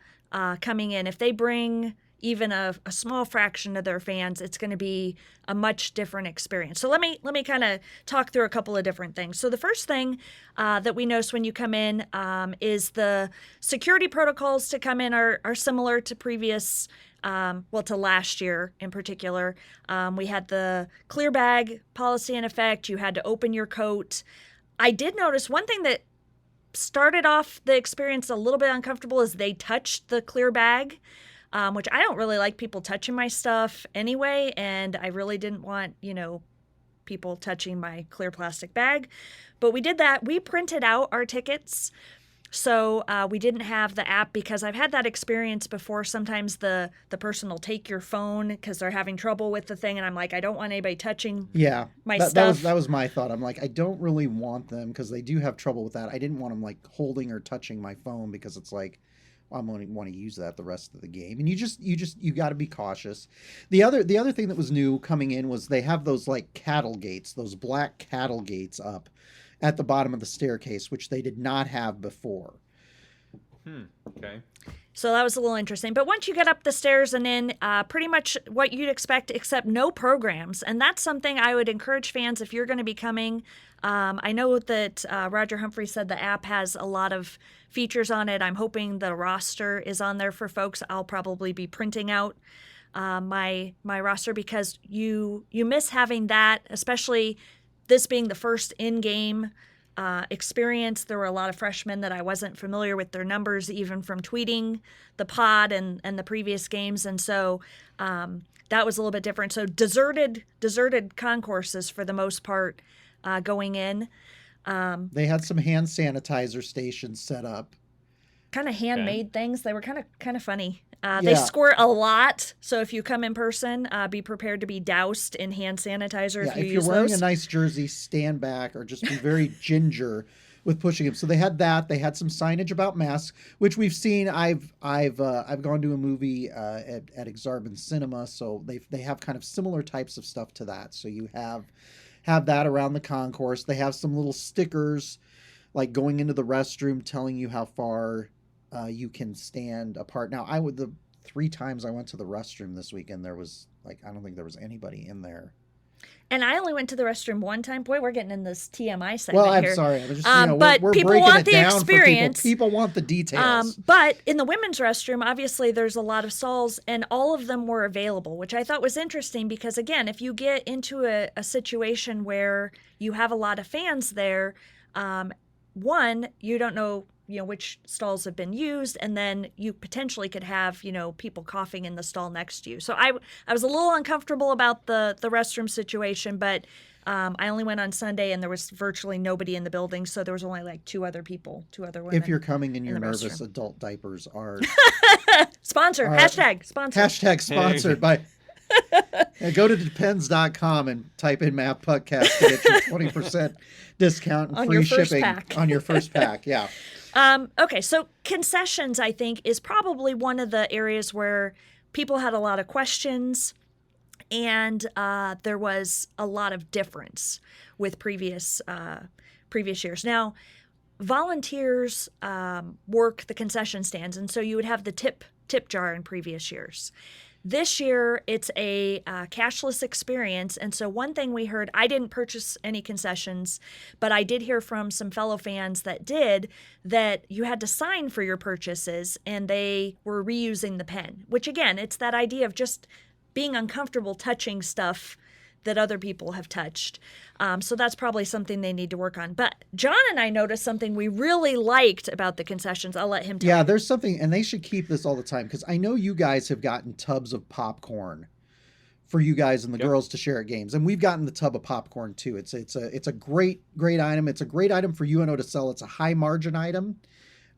coming in, if they bring even a small fraction of their fans, it's going to be a much different experience. So let me kind of talk through a couple of different things. So the first thing that we notice when you come in is the security protocols to come in are similar to previous, to last year in particular. We had the clear bag policy in effect. You had to open your coat. I did notice one thing that started off the experience a little bit uncomfortable is they touched the clear bag. Which I don't really like people touching my stuff anyway, and I really didn't want, people touching my clear plastic bag. But we did that. We printed out our tickets, so we didn't have the app, because I've had that experience before. Sometimes the person will take your phone because they're having trouble with the thing, and I'm like, I don't want anybody touching my stuff. That was my thought. I'm like, I don't really want them, because they do have trouble with that. I didn't want them like holding or touching my phone, because it's like, I'm going to want to use that the rest of the game. And you got to be cautious. The other thing that was new coming in was they have those like cattle gates, those black cattle gates up at the bottom of the staircase, which they did not have before. Okay. So that was a little interesting. But once you get up the stairs and in, pretty much what you'd expect, except no programs. And that's something I would encourage fans, if you're going to be coming. I know that Roger Humphrey said the app has a lot of features on it. I'm hoping the roster is on there for folks. I'll probably be printing out my roster, because you miss having that, especially this being the first in-game experience. There were a lot of freshmen that I wasn't familiar with their numbers, even from tweeting the pod and the previous games. And so that was a little bit different. So deserted concourses for the most part going in. They had some hand sanitizer stations set up. Kind of handmade things. They were kind of funny. They squirt a lot, so if you come in person, be prepared to be doused in hand sanitizer if you use those. If you're wearing a nice jersey, stand back, or just be very ginger with pushing them. So they had that. They had some signage about masks, which we've seen. I've gone to a movie at Exarban Cinema, so they have kind of similar types of stuff to that. So you have that around the concourse. They have some little stickers, like going into the restroom, telling you how far you can stand apart. Now, the 3 times I went to the restroom this weekend, there was I don't think there was anybody in there. And I only went to the restroom one time. Boy, we're getting in this TMI segment here. Well, I'm sorry. I was just, but we're people breaking want it the down experience. For people. People want the details. But in the women's restroom, obviously, there's a lot of stalls, and all of them were available, which I thought was interesting because, again, if you get into a situation where you have a lot of fans there, one, you don't know which stalls have been used, and then you potentially could have, people coughing in the stall next to you. So I was a little uncomfortable about the restroom situation, but I only went on Sunday, and there was virtually nobody in the building, so there was only like two other women. If you're coming and you're the nervous, restroom. adult diapers are Sponsor, hashtag sponsor. hashtag sponsored by. Go to depends.com and type in Mavpuckcast to get your 20% discount and On free your first shipping pack. on your first pack. Yeah. Okay, so concessions, I think, is probably one of the areas where people had a lot of questions, and there was a lot of difference with previous years. Now, volunteers work the concession stands, and so you would have the tip jar in previous years. This year, it's a cashless experience, and so one thing we heard, I didn't purchase any concessions, but I did hear from some fellow fans that did, that you had to sign for your purchases, and they were reusing the pen, which again, it's that idea of just being uncomfortable touching stuff that other people have touched. So that's probably something they need to work on. But John and I noticed something we really liked about the concessions. I'll let him tell you. There's something, and they should keep this all the time, because I know you guys have gotten tubs of popcorn for you guys and the girls to share at games, and we've gotten the tub of popcorn too. It's a great item. It's a great item for UNO to sell. It's a high margin item.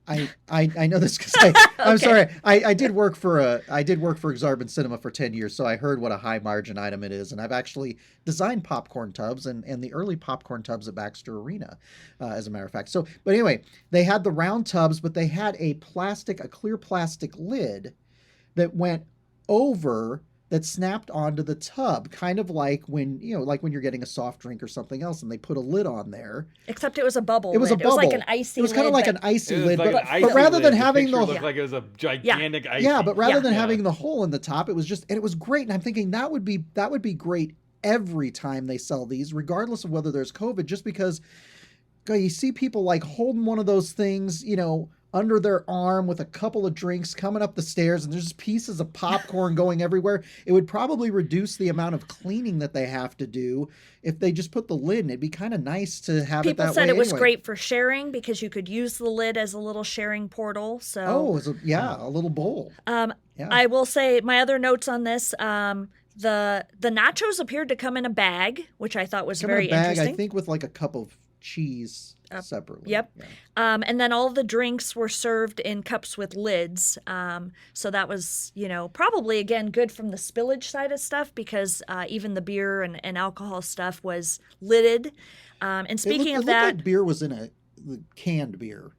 I know this because I'm sorry. I did work for Exarban Cinema for 10 years, so I heard what a high margin item it is, and I've actually designed popcorn tubs and the early popcorn tubs at Baxter Arena, as a matter of fact. So, but anyway, they had the round tubs, but they had a clear plastic lid that went over, that snapped onto the tub, kind of like when you're getting a soft drink or something else, and they put a lid on there. Except it was a bubble. It was lid. a bubble. It was like an icy. It was kind of like an icy lid, like but rather than having the looked like it was a gigantic icy. Yeah, but rather than having the hole in the top, it was just, and it was great. And I'm thinking that would be great every time they sell these, regardless of whether there's COVID, just because you see people like holding one of those things, under their arm with a couple of drinks coming up the stairs, and there's just pieces of popcorn going everywhere. It would probably reduce the amount of cleaning that they have to do if they just put the lid in. It'd be kind of nice to have it that way. People said it was great for sharing because you could use the lid as a little sharing portal. So a little bowl. I will say my other notes on this. The nachos appeared to come in a bag, which I thought was very interesting. I think with like a cup of cheese separately. Yep. Yeah. And then all the drinks were served in cups with lids. So that was, probably, again, good from the spillage side of stuff, because even the beer and alcohol stuff was lidded. And speaking of that, like beer was in a canned beer,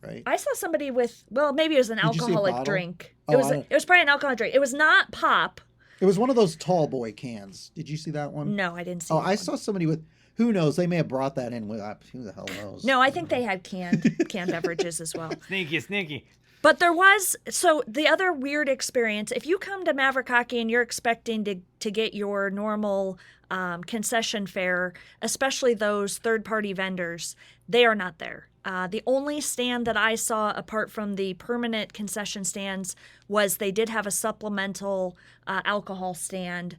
right? I saw somebody with, maybe it was an alcoholic drink. Oh, it was probably an alcoholic drink. It was not pop. It was one of those tall boy cans. Did you see that one? No, I didn't see. I saw somebody with. Who knows? They may have brought that in with. Who the hell knows? No, I think they had canned beverages as well. Sneaky. But there was, so the other weird experience, if you come to Maverick Hockey and you're expecting to get your normal concession fare, especially those third-party vendors, they are not there. The only stand that I saw apart from the permanent concession stands was they did have a supplemental alcohol stand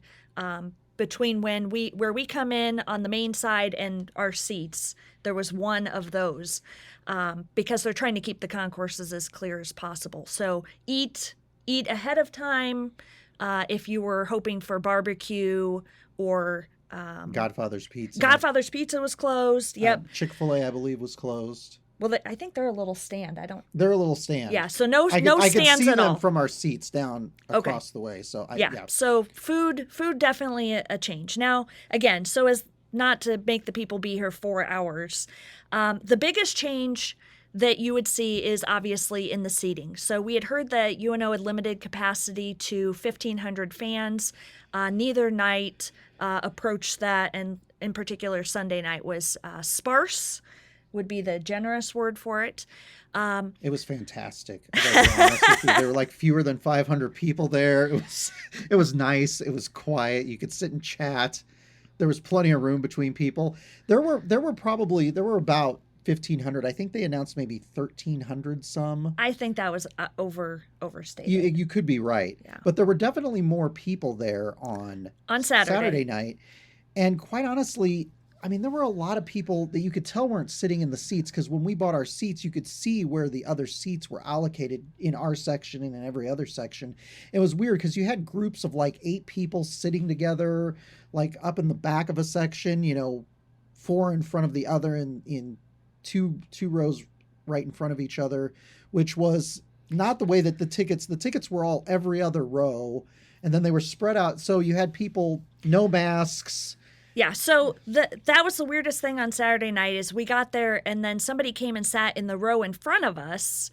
between where we come in on the main side and our seats. There was one of those because they're trying to keep the concourses as clear as possible. So eat ahead of time if you were hoping for barbecue or Godfather's Pizza. Godfather's Pizza was closed. Yep. Chick-fil-A, I believe, was closed. Well, I think they're a little stand. They're a little stand. Yeah, so no I stands could see at them all. from our seats down across the way. So So food definitely a change. Now, again, so as not to make the people be here 4 hours, the biggest change that you would see is obviously in the seating. So we had heard that UNO had limited capacity to 1,500 fans. Neither night approached that, and in particular Sunday night was sparse, would be the generous word for it. It was fantastic. I gotta be honest with you. There were like fewer than 500 people there. It was nice. It was quiet. You could sit and chat. There was plenty of room between people. There were about 1,500. I think they announced maybe 1,300 some. I think that was overstated. You could be right. Yeah. But there were definitely more people there on Saturday night. And quite honestly, I mean, there were a lot of people that you could tell weren't sitting in the seats, because when we bought our seats, you could see where the other seats were allocated in our section and in every other section. It was weird because you had groups of like 8 people sitting together, like up in the back of a section, 4 in front of the other, in two rows right in front of each other, which was not the way that the tickets were all every other row, and then they were spread out. So you had people, no masks. Yeah, so that was the weirdest thing on Saturday night is we got there and then somebody came and sat in the row in front of us,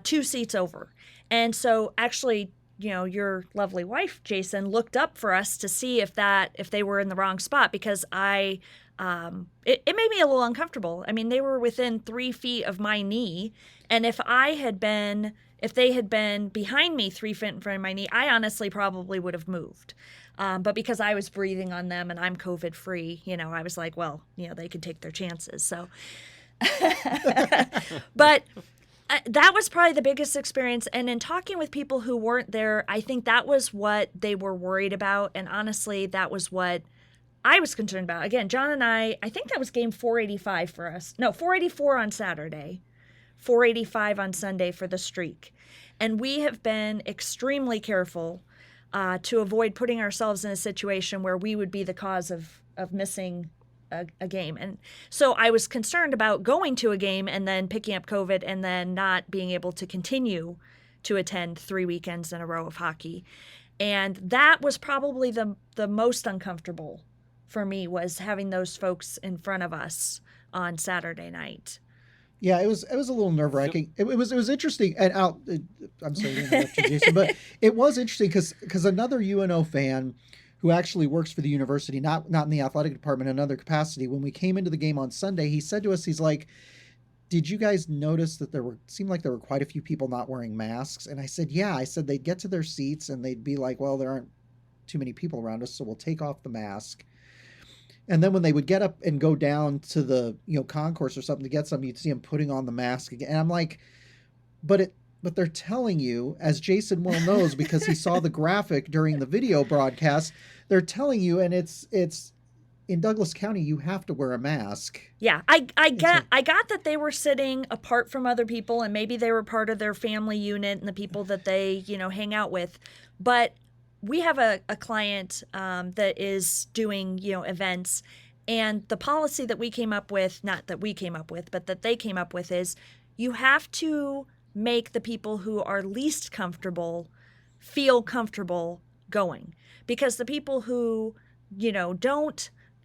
2 seats over. And so actually, your lovely wife, Jason, looked up for us to see if they were in the wrong spot, because it made me a little uncomfortable. I mean, they were within 3 feet of my knee, and if they had been behind me 3 feet in front of my knee, I honestly probably would have moved. But because I was breathing on them and I'm COVID free, I was like, well, they can take their chances. So, but that was probably the biggest experience. And in talking with people who weren't there, I think that was what they were worried about. And honestly, that was what I was concerned about. Again, John and I think that was game 485 for us. No, 484 on Saturday, 485 on Sunday for the streak. And we have been extremely careful to avoid putting ourselves in a situation where we would be the cause of missing a game. And so I was concerned about going to a game and then picking up COVID and then not being able to continue to attend 3 weekends in a row of hockey. And that was probably the most uncomfortable for me, was having those folks in front of us on Saturday night. Yeah, it was a little nerve-wracking. It was interesting, and I'm sorry to interrupt you, Jason, but it was interesting because another UNO fan who actually works for the university, not in the athletic department, in another capacity, when we came into the game on Sunday, he said to us, he's like, "Did you guys notice that seemed like there were quite a few people not wearing masks?" And I said, "Yeah." I said they'd get to their seats and they'd be like, "Well, there aren't too many people around us, so we'll take off the mask." And then when they would get up and go down to the concourse or something to get something, you'd see them putting on the mask again. And I'm like, but they're telling you, as Jason well knows because he saw the graphic during the video broadcast, they're telling you, and it's in Douglas County, you have to wear a mask. Yeah, I got that they were sitting apart from other people, and maybe they were part of their family unit and the people that they hang out with, but we have a client that is doing, events, and the policy that we came up with, not that we came up with, but that they came up with, is you have to make the people who are least comfortable feel comfortable going. Because the people who,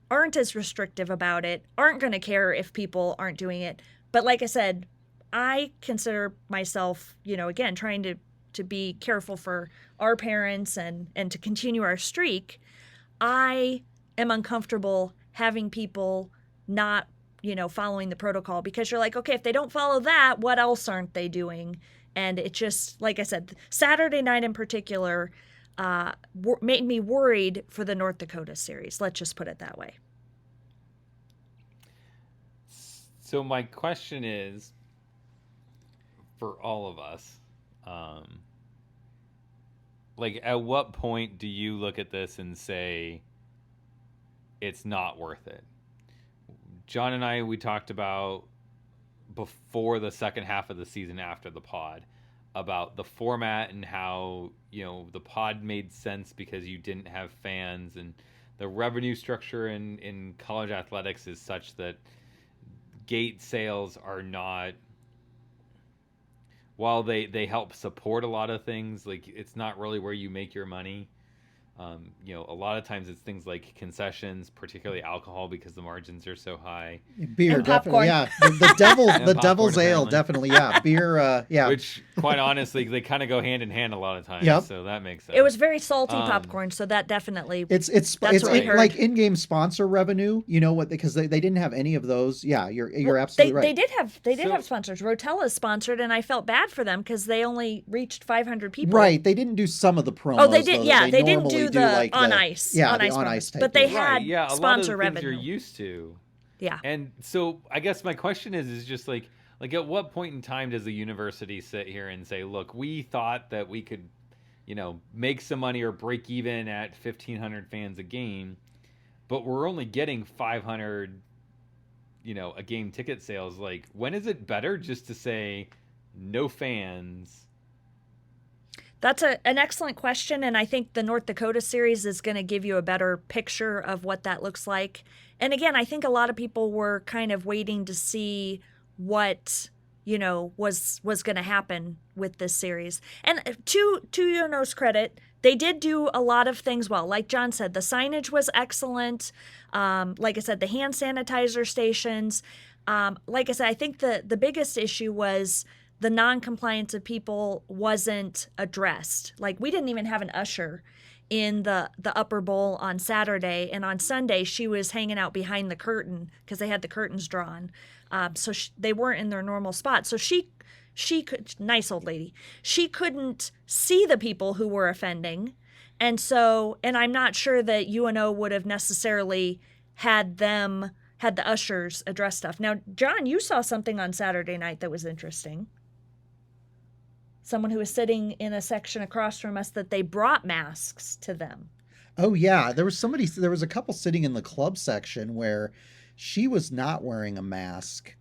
aren't as restrictive about it, aren't going to care if people aren't doing it. But like I said, I consider myself, again, trying to be careful for our parents and to continue our streak. I am uncomfortable having people not, following the protocol, because you're like, okay, if they don't follow that, what else aren't they doing? And it just, like I said, Saturday night in particular made me worried for the North Dakota series. Let's just put it that way. So my question is, for all of us, at what point do you look at this and say it's not worth it? John and I, we talked about before the second half of the season after the pod about the format and how, the pod made sense because you didn't have fans, and the revenue structure in college athletics is such that gate sales are not, while they help support a lot of things, it's not really where you make your money. A lot of times it's things like concessions, particularly alcohol, because the margins are so high. Beer, and definitely, popcorn. Yeah. The devil's ale, definitely, yeah. Beer, yeah. Which, quite honestly, they kind of go hand in hand a lot of times. Yep. So that makes sense. It was very salty popcorn, so that definitely it's what we heard. Like in-game sponsor revenue. You know what? Because they didn't have any of those. Yeah, you're absolutely right. They did have sponsors. Rotella's sponsored, and I felt bad for them because they only reached 500 people. Right. They didn't do some of the promos. Oh, they did. Though, Yeah, they didn't normally do on ice. Yeah, on ice on-ice type. But they deal. had a sponsor lot of the revenue. things you're used to. Yeah. And so I guess my question is just like at what point in time does the university sit here and say, look, we thought that we could, make some money or break even at 1,500 fans a game. but we're only getting 500, a game ticket sales. Like, when is it better just to say no fans? That's an excellent question, and I think the North Dakota series is going to give you a better picture of what that looks like. And again, I think a lot of people were kind of waiting to see what was going to happen with this series. And to UNO's credit, they did do a lot of things well. Like John said, the signage was excellent. Like I said, the hand sanitizer stations. Like I said, I think the biggest issue was the non-compliance of people wasn't addressed. Like, we didn't even have an usher in the upper bowl on Saturday, and on Sunday she was hanging out behind the curtain because they had the curtains drawn, so they weren't in their normal spot. So she could, nice old lady, she couldn't see the people who were offending, and I'm not sure that UNO would have necessarily had the ushers address stuff. Now, John, you saw something on Saturday night that was interesting. Someone who was sitting in a section across from us, that they brought masks to them. Oh yeah, there was a couple sitting in the club section where she was not wearing a mask,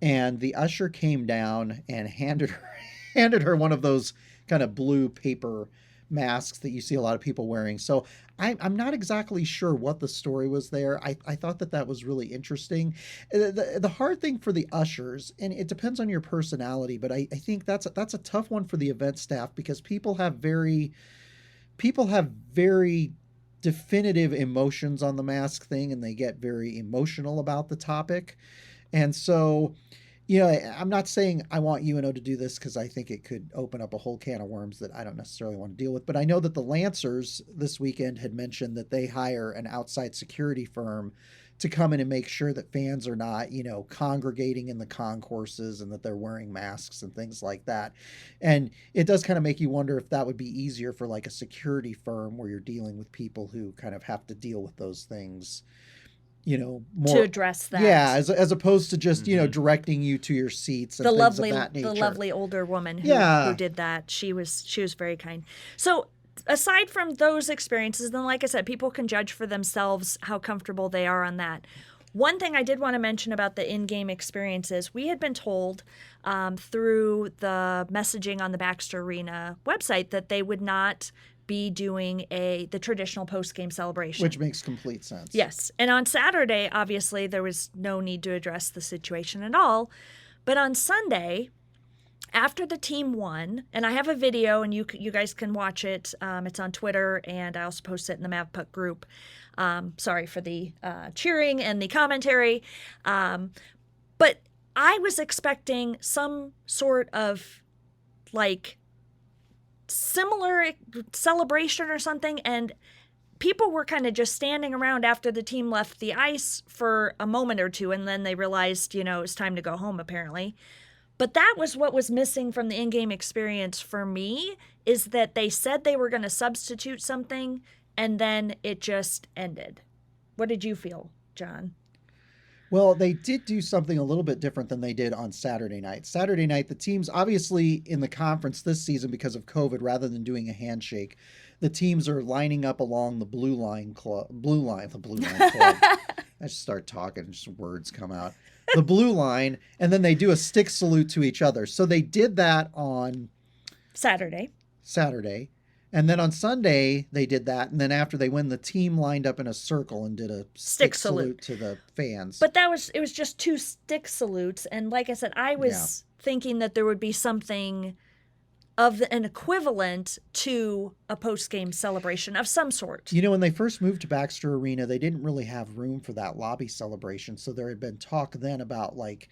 and the usher came down and handed her one of those kind of blue paper masks that you see a lot of people wearing. So I'm not exactly sure what the story was there. I thought that was really interesting. The hard thing for the ushers, and it depends on your personality, but I think that's a tough one for the event staff, because people have very definitive emotions on the mask thing, and they get very emotional about the topic. And so, I'm not saying I want UNO to do this, because I think it could open up a whole can of worms that I don't necessarily want to deal with. But I know that the Lancers this weekend had mentioned that they hire an outside security firm to come in and make sure that fans are not, congregating in the concourses, and that they're wearing masks and things like that. And it does kind of make you wonder if that would be easier for like a security firm, where you're dealing with people who kind of have to deal with those things, more to address that. Yeah, as opposed to just, directing you to your seats and things of that nature. The lovely older woman who did that. She was very kind. So aside from those experiences, then like I said, people can judge for themselves how comfortable they are on that. One thing I did want to mention about the in-game experiences, we had been told through the messaging on the Baxter Arena website that they would not be doing the traditional post-game celebration. Which makes complete sense. Yes. And on Saturday, obviously, there was no need to address the situation at all. But on Sunday, after the team won, and I have a video, and you guys can watch it. It's on Twitter, and I also post it in the Mavpuck group. Sorry for the cheering and the commentary. But I was expecting some sort of, like, similar celebration or something, and people were kind of just standing around after the team left the ice for a moment or two, and then they realized, it was time to go home, apparently. But that was what was missing from the in-game experience for me, is that they said they were going to substitute something, and then it just ended. What did you feel, John? Well, they did do something a little bit different than they did on Saturday night. Saturday night, the teams, obviously in the conference this season because of COVID, rather than doing a handshake, the teams are lining up along the blue line club. I just start talking, just words come out. The blue line, and then they do a stick salute to each other. So they did that on Saturday. And then on Sunday, they did that. And then after they win, the team lined up in a circle and did a stick salute to the fans. But it was just 2 stick salutes. And like I said, I was thinking that there would be something of an equivalent to a post-game celebration of some sort. When they first moved to Baxter Arena, they didn't really have room for that lobby celebration. So there had been talk then about, like,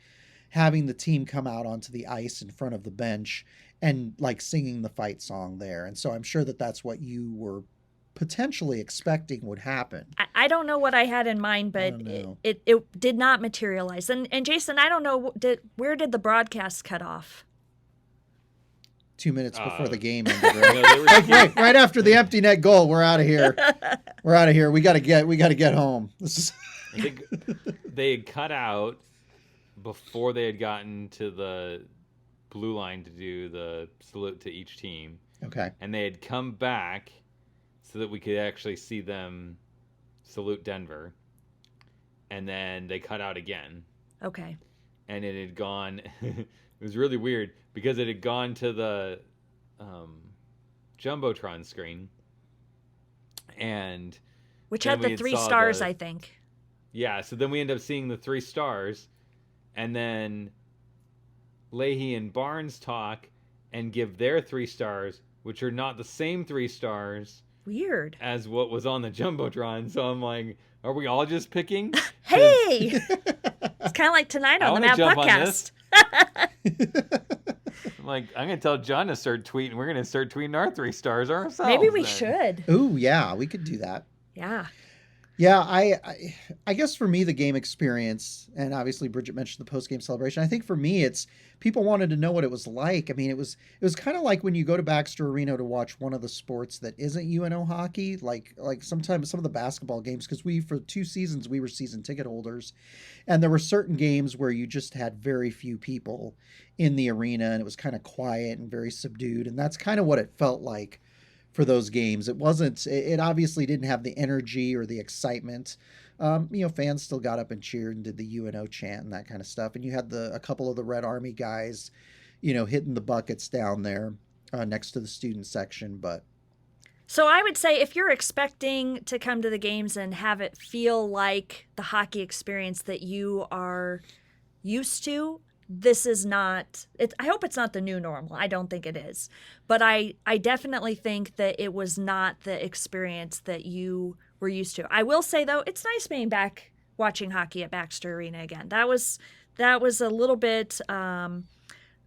having the team come out onto the ice in front of the bench and, like, singing the fight song there. And so I'm sure that that's what you were potentially expecting would happen. I don't know what I had in mind, but it did not materialize. And Jason, I don't know, where did the broadcast cut off? 2 minutes before the game ended. Right after the empty net goal, we're out of here. We got to get home. They had cut out before they had gotten to the blue line to do the salute to each team. Okay. And they had come back so that we could actually see them Salute Denver, and then they cut out again. Okay. And it had gone. It was really weird because it had gone to the Jumbotron screen, and which then had the we 3 saw stars, I think. Yeah, so then we end up seeing the 3 stars, and then Leahy and Barnes talk and give their 3 stars, which are not the same 3 stars. Weird. As what was on the Jumbotron. So I'm like, are we all just picking? Hey! It's kind of like tonight on the Mavpuckcast. I'm like, I'm going to tell John to start tweeting. We're going to start tweeting our 3 stars ourselves. Maybe we then. should. Ooh, yeah, we could do that. Yeah. Yeah, I guess for me, the game experience, and obviously Bridget mentioned the post-game celebration. I think for me, it's people wanted to know what it was like. I mean, it was kind of like when you go to Baxter Arena to watch one of the sports that isn't UNO hockey, like sometimes some of the basketball games, because for 2 seasons, we were season ticket holders, and there were certain games where you just had very few people in the arena, and it was kind of quiet and very subdued, and that's kind of what it felt like for those games. It obviously didn't have the energy or the excitement. Fans still got up and cheered and did the UNO chant and that kind of stuff. And you had a couple of the Red Army guys, hitting the buckets down there next to the student section. But so I would say if you're expecting to come to the games and have it feel like the hockey experience that you are used to, this is not it. I hope it's not the new normal. I don't think it is. But I definitely think that it was not the experience that you were used to. I will say, though, it's nice being back watching hockey at Baxter Arena again. That was a little bit of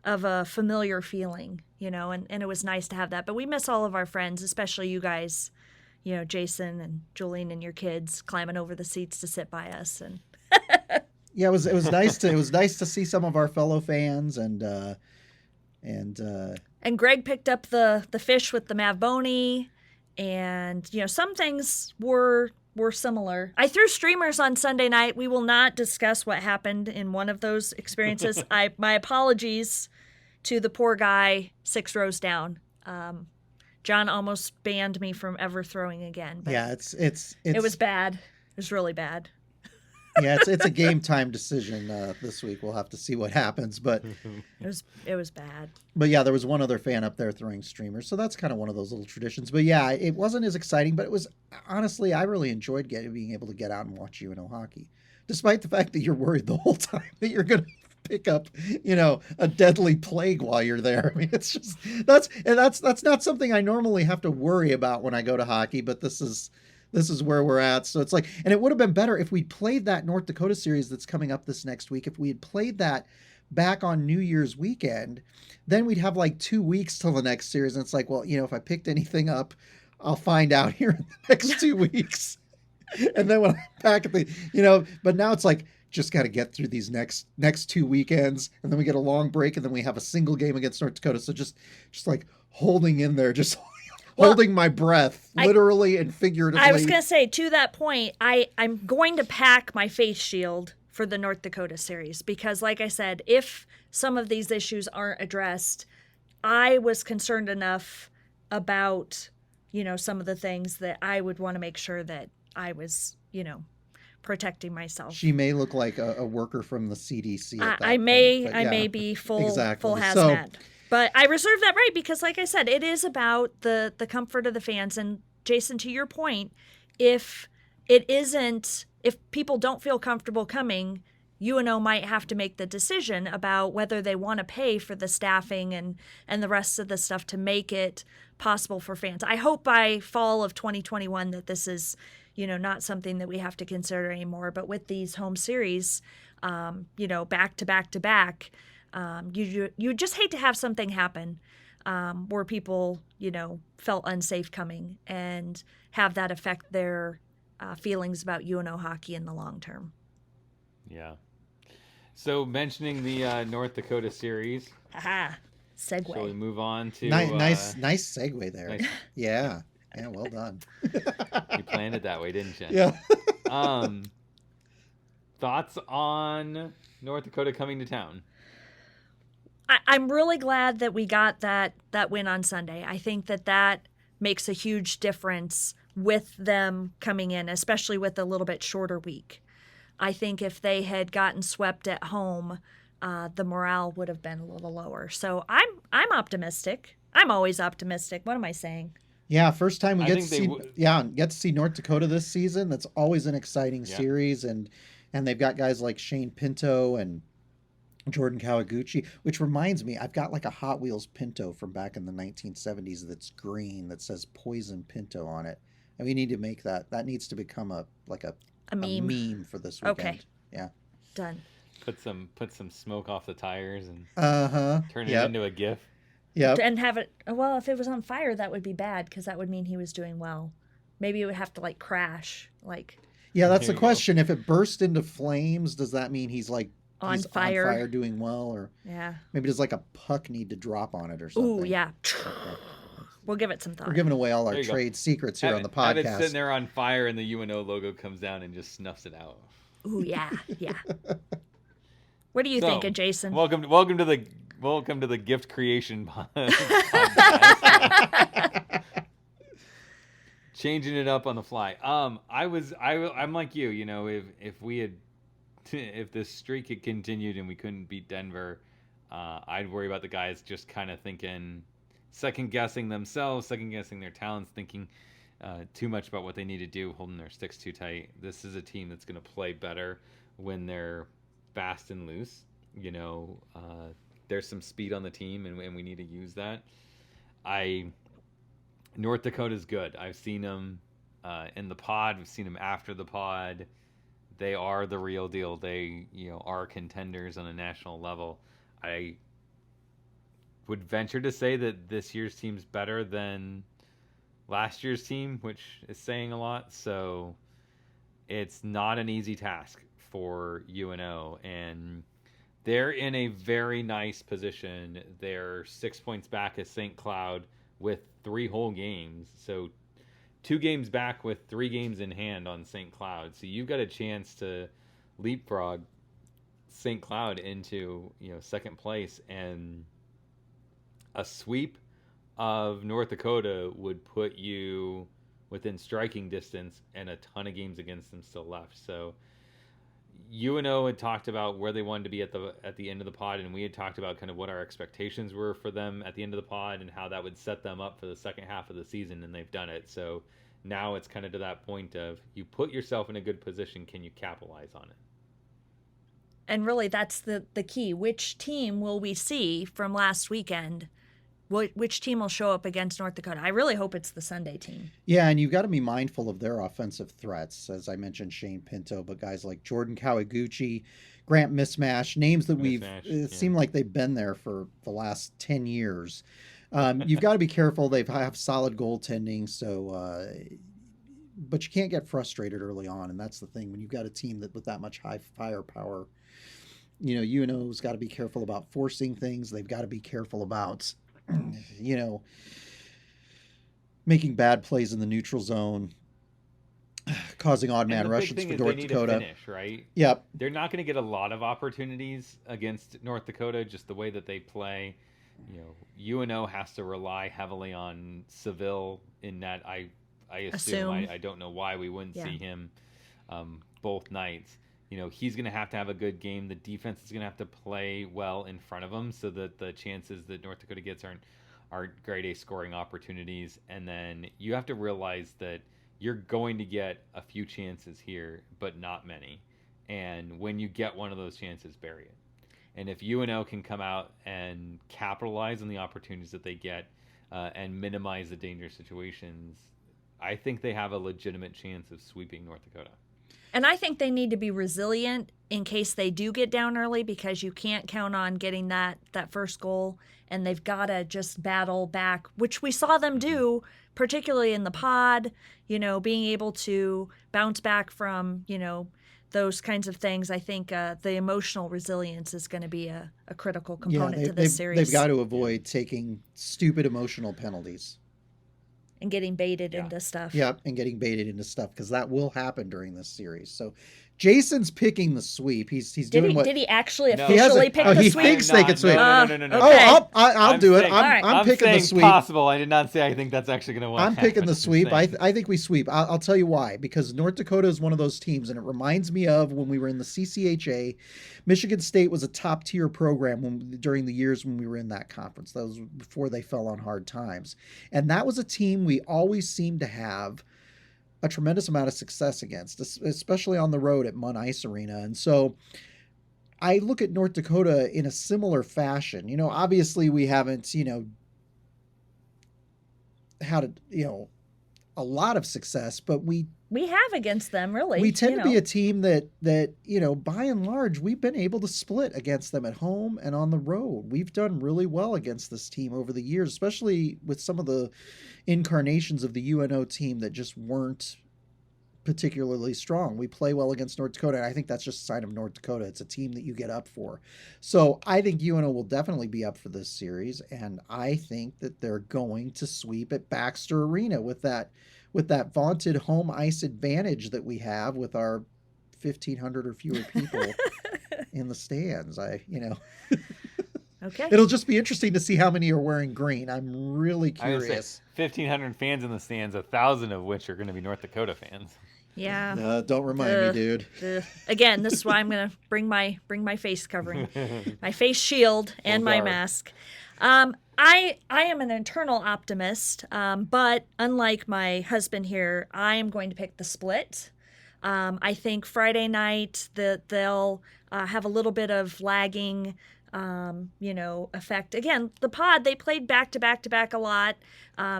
a familiar feeling, and it was nice to have that. But we miss all of our friends, especially you guys, Jason and Jolene and your kids climbing over the seats to sit by us. And yeah, it was nice to see some of our fellow fans and Greg picked up the fish with the Mavboni, and some things were similar. I threw streamers on Sunday night. We will not discuss what happened in one of those experiences. My apologies to the poor guy 6 rows down. John almost banned me from ever throwing again. But yeah, it was bad. It was really bad. Yeah, it's a game time decision this week. We'll have to see what happens, but it was bad. But yeah, there was one other fan up there throwing streamers, so that's kind of one of those little traditions. But yeah, it wasn't as exciting, but it was honestly, I really enjoyed being able to get out and watch UNO hockey, despite the fact that you're worried the whole time that you're going to pick up, a deadly plague while you're there. I mean, it's just that's not something I normally have to worry about when I go to hockey, but this is where we're at. So it's like, and it would have been better if we'd played that North Dakota series that's coming up this next week. If we had played that back on New Year's weekend, then we'd have like 2 weeks till the next series. And it's like, well, if I picked anything up, I'll find out here in the next 2 weeks. And then when I'm back at but now it's like, just got to get through these next 2 weekends. And then we get a long break, and then we have a single game against North Dakota. So just like holding in there, just holding my breath, literally and figuratively. I was going to say, to that point, I'm going to pack my face shield for the North Dakota series because, like I said, if some of these issues aren't addressed, I was concerned enough about, some of the things that I would want to make sure that I was, protecting myself. She may look like a worker from the CDC. I may be full hazmat. So, but I reserve that right because, like I said, it is about the comfort of the fans. And Jason, to your point, if people don't feel comfortable coming, UNO might have to make the decision about whether they want to pay for the staffing and the rest of the stuff to make it possible for fans. I hope by fall of 2021 that this is, not something that we have to consider anymore. But with these home series, back to back to back, you just hate to have something happen where people, felt unsafe coming and have that affect their feelings about UNO hockey in the long term. Yeah. So mentioning the North Dakota series. Aha. Segue. Shall we move on to... Nice segue there. Nice. Yeah. Yeah, well done. You planned it that way, didn't you? Yeah. Thoughts on North Dakota coming to town? I'm really glad that we got that win on Sunday. I think that makes a huge difference with them coming in, especially with a little bit shorter week. I think if they had gotten swept at home, the morale would have been a little lower. So I'm optimistic. I'm always optimistic. What am I saying? Yeah, first time we I get to think see get to see North Dakota this season. That's always an exciting series, and they've got guys like Shane Pinto and Jordan Kawaguchi, which reminds me, I've got like a Hot Wheels Pinto from back in the 1970s that's green that says Poison Pinto on it. And we need to make that. That needs to become a meme for this weekend. Okay. Yeah. Done. Put some smoke off the tires and turn it Yep. into a GIF. Yeah. And have it, well, if it was on fire, that would be bad because that would mean he was doing well. Maybe it would have to like crash. Yeah, that's There the you question. If it burst into flames, does that mean he's on fire doing well? Or maybe does like a puck need to drop on it or something? Ooh, yeah. We'll give it some thought. We're giving away all our trade secrets here on the podcast. Have it sitting there on fire and the UNO logo comes down and just snuffs it out. Ooh, yeah. What are you thinking, Jason? Welcome to the gift creation podcast. Changing it up on the fly. I'm like you, if this streak had continued and we couldn't beat Denver, I'd worry about the guys just kind of thinking, second guessing themselves, second guessing their talents, thinking too much about what they need to do, holding their sticks too tight. This is a team that's going to play better when they're fast and loose. There's some speed on the team, and we need to use that. North Dakota's good. I've seen them in the pod. We've seen them after the pod. They are the real deal. They, are contenders on a national level. I would venture to say that this year's team's better than last year's team, which is saying a lot. So it's not an easy task for UNO, and they're in a very nice position. They're 6 points back at St. Cloud with 3 whole games. So 2 games back with 3 games in hand on St. Cloud. So you've got a chance to leapfrog St. Cloud into, second place, and a sweep of North Dakota would put you within striking distance and a ton of games against them still left. So UNO had talked about where they wanted to be at the end of the pod, and we had talked about kind of what our expectations were for them at the end of the pod and how that would set them up for the second half of the season, and they've done it. So now it's kind of to that point of you put yourself in a good position, can you capitalize on it? And really, that's the key. Which team will we see from last weekend? Which team will show up against North Dakota? I really hope it's the Sunday team. Yeah, and you've got to be mindful of their offensive threats. As I mentioned, Shane Pinto, but guys like Jordan Kawaguchi, Grant Mismash, names that seem like they've been there for the last 10 years. You've got to be careful. They have solid goaltending, so but you can't get frustrated early on, and that's the thing. When you've got a team with that much high firepower, UNO's got to be careful about forcing things. They've got to be careful about making bad plays in the neutral zone, causing odd man rushes for North Dakota. Finish, right? Yep. They're not going to get a lot of opportunities against North Dakota, just the way that they play. UNO has to rely heavily on Seville in that. I assume. I don't know why we wouldn't see him both nights. He's going to have a good game. The defense is going to have to play well in front of him so that the chances that North Dakota gets aren't grade A scoring opportunities. And then you have to realize that you're going to get a few chances here, but not many. And when you get one of those chances, bury it. And if UNO can come out and capitalize on the opportunities that they get and minimize the dangerous situations, I think they have a legitimate chance of sweeping North Dakota. And I think they need to be resilient in case they do get down early, because you can't count on getting that first goal, and they've got to just battle back, which we saw them do, particularly in the pod, being able to bounce back from, those kinds of things. I think the emotional resilience is going to be a critical component to this series. They've got to avoid taking stupid emotional penalties. And getting baited into stuff. Yep, and getting baited into stuff, because that will happen during this series. So Jason's picking the sweep. He's doing what did he actually No. officially pick the he sweep? thinks they can sweep. No. Okay. Oh, I'll do it. saying- I'm picking the saying sweep. possible. I did not say I think that's actually going to work. I'm picking the sweep. I think we sweep. I'll tell you why. Because North Dakota is one of those teams, and it reminds me of when we were in the CCHA. Michigan State was a top-tier program during the years when we were in that conference. That was before they fell on hard times. And that was a team we always seemed to have a tremendous amount of success against, especially on the road at Munn Ice Arena. And so I look at North Dakota in a similar fashion. Obviously we haven't, had a lot of success, but we have against them, really. We tend to be a team that by and large we've been able to split against them at home and on the road. We've done really well against this team over the years, especially with some of the incarnations of the UNO team that just weren't particularly strong. We play well against North Dakota, and I think that's just a sign of North Dakota. It's a team that you get up for. So I think UNO will definitely be up for this series, and I think that they're going to sweep at Baxter Arena with that vaunted home ice advantage that we have with our 1,500 or fewer people in the stands. Okay. It'll just be interesting to see how many are wearing green. I'm really curious. 1,500 fans in the stands, 1,000 of which are going to be North Dakota fans. Yeah. Don't remind me, dude. Again, this is why I'm gonna bring my face covering, my face shield, and my mask. I am an internal optimist, but unlike my husband here, I am going to pick the split. I think Friday night that they'll have a little bit of lagging, effect. Again, the pod, they played back to back a lot.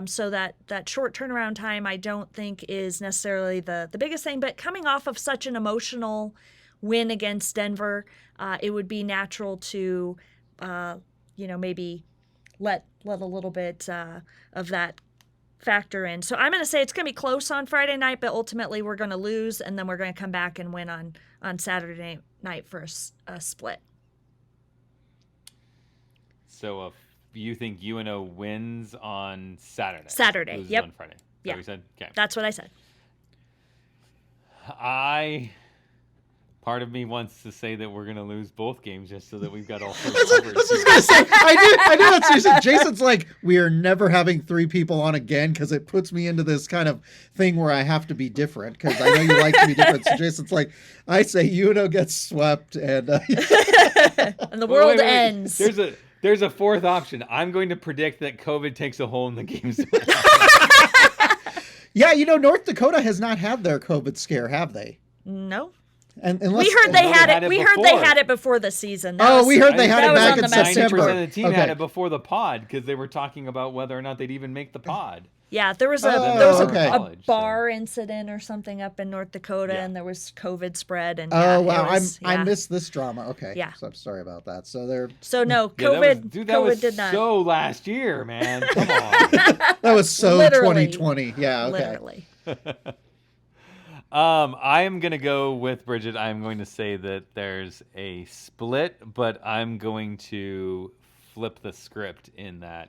So that short turnaround time I don't think is necessarily the biggest thing, but coming off of such an emotional win against Denver, it would be natural to, maybe let a little bit of that factor in. So I'm going to say it's going to be close on Friday night, but ultimately we're going to lose, and then we're going to come back and win on Saturday night for a split. So if you think UNO wins on Saturday. Saturday, loses yep. on Friday. Is that Yeah. what you said? Okay. That's what I said. Part of me wants to say that we're going to lose both games just so that we've got all three That's covered. what I was gonna say. I knew that's what you said. Jason's like, we are never having three people on again because it puts me into this kind of thing where I have to be different because I know you like to be different. So Jason's like, I say UNO gets swept and And the world Wait. ends. There's a fourth option. I'm going to predict that COVID takes a hole in the games. yeah, North Dakota has not had their COVID scare, have they? No. And unless, We heard they had it. We heard they before. had it before the season. we heard they had that it was back on in the message September. board. 90% of the team Okay. had it before the pod because they were talking about whether or not they'd even make the pod. Yeah, there was a okay. a bar incident or something up in North Dakota, Yeah. and there was COVID spread. And Oh yeah, wow, I yeah. missed this drama. Okay, Yeah. so I'm sorry about that. So they're So no, Yeah, COVID. that COVID was did not. so last year, man. Come on. that was so Literally. 2020. Yeah, okay. Literally. I am going to go with Bridget. I'm going to say that there's a split, but I'm going to flip the script in that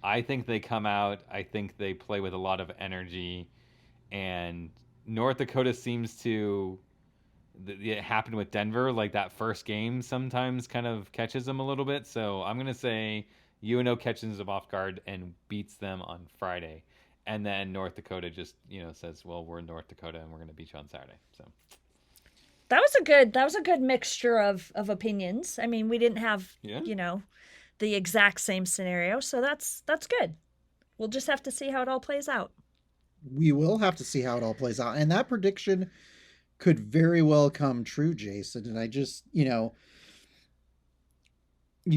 I think they come out. I think they play with a lot of energy, and North Dakota seems to. It happened with Denver, like that first game sometimes kind of catches them a little bit. So I'm going to say UNO catches them off guard and beats them on Friday. And then North Dakota just, says, well, we're in North Dakota and we're going to beat you on Saturday. So That was a good mixture of opinions. I mean, we didn't have the exact same scenario, so that's good. We'll just have to see how it all plays out. We will have to see how it all plays out, and that prediction could very well come true, Jason. And I just, you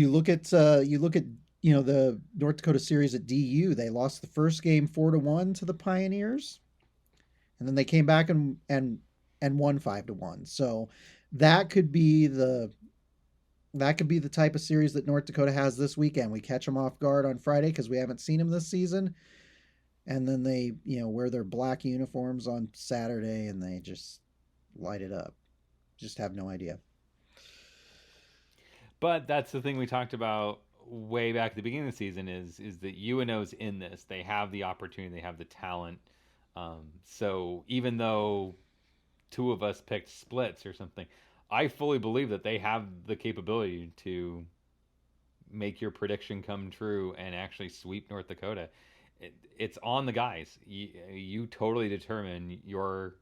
look at the North Dakota series at DU. They lost the first game 4-1 to the Pioneers, and then they came back and won 5-1. So that could be the type of series that North Dakota has this weekend. We catch them off guard on Friday because we haven't seen them this season, and then they wear their black uniforms on Saturday and they just light it up. Just have no idea. But that's the thing we talked about way back at the beginning of the season is that UNO's in this. They have the opportunity. They have the talent. So even though two of us picked splits or something. I fully believe that they have the capability to make your prediction come true and actually sweep North Dakota. It's on the guys. You totally determine your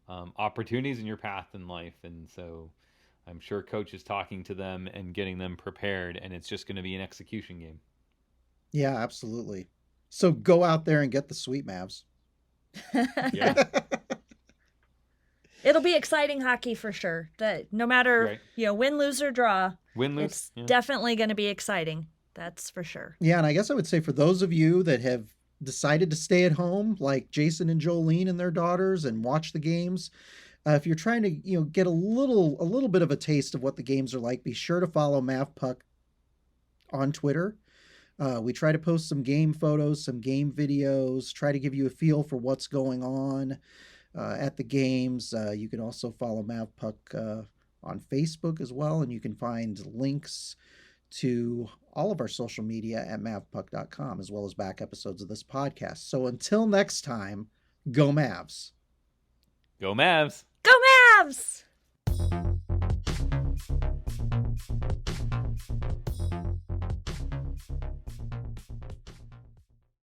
opportunities and your path in life, and so I'm sure coach is talking to them and getting them prepared, and it's just going to be an execution game. Yeah, absolutely. So go out there and get the sweet Mavs. Yeah. It'll be exciting hockey for sure. That no matter win, lose, or draw, it's definitely going to be exciting. That's for sure. Yeah, and I guess I would say for those of you that have decided to stay at home, like Jason and Jolene and their daughters, and watch the games, if you're trying to get a little bit of a taste of what the games are like, be sure to follow Mavpuck on Twitter. We try to post some game photos, some game videos, try to give you a feel for what's going on at the games. You can also follow Mavpuck on Facebook as well, and you can find links to all of our social media at mavpuck.com, as well as back episodes of this podcast. So until next time, go Mavs. Go Mavs. Go Mavs!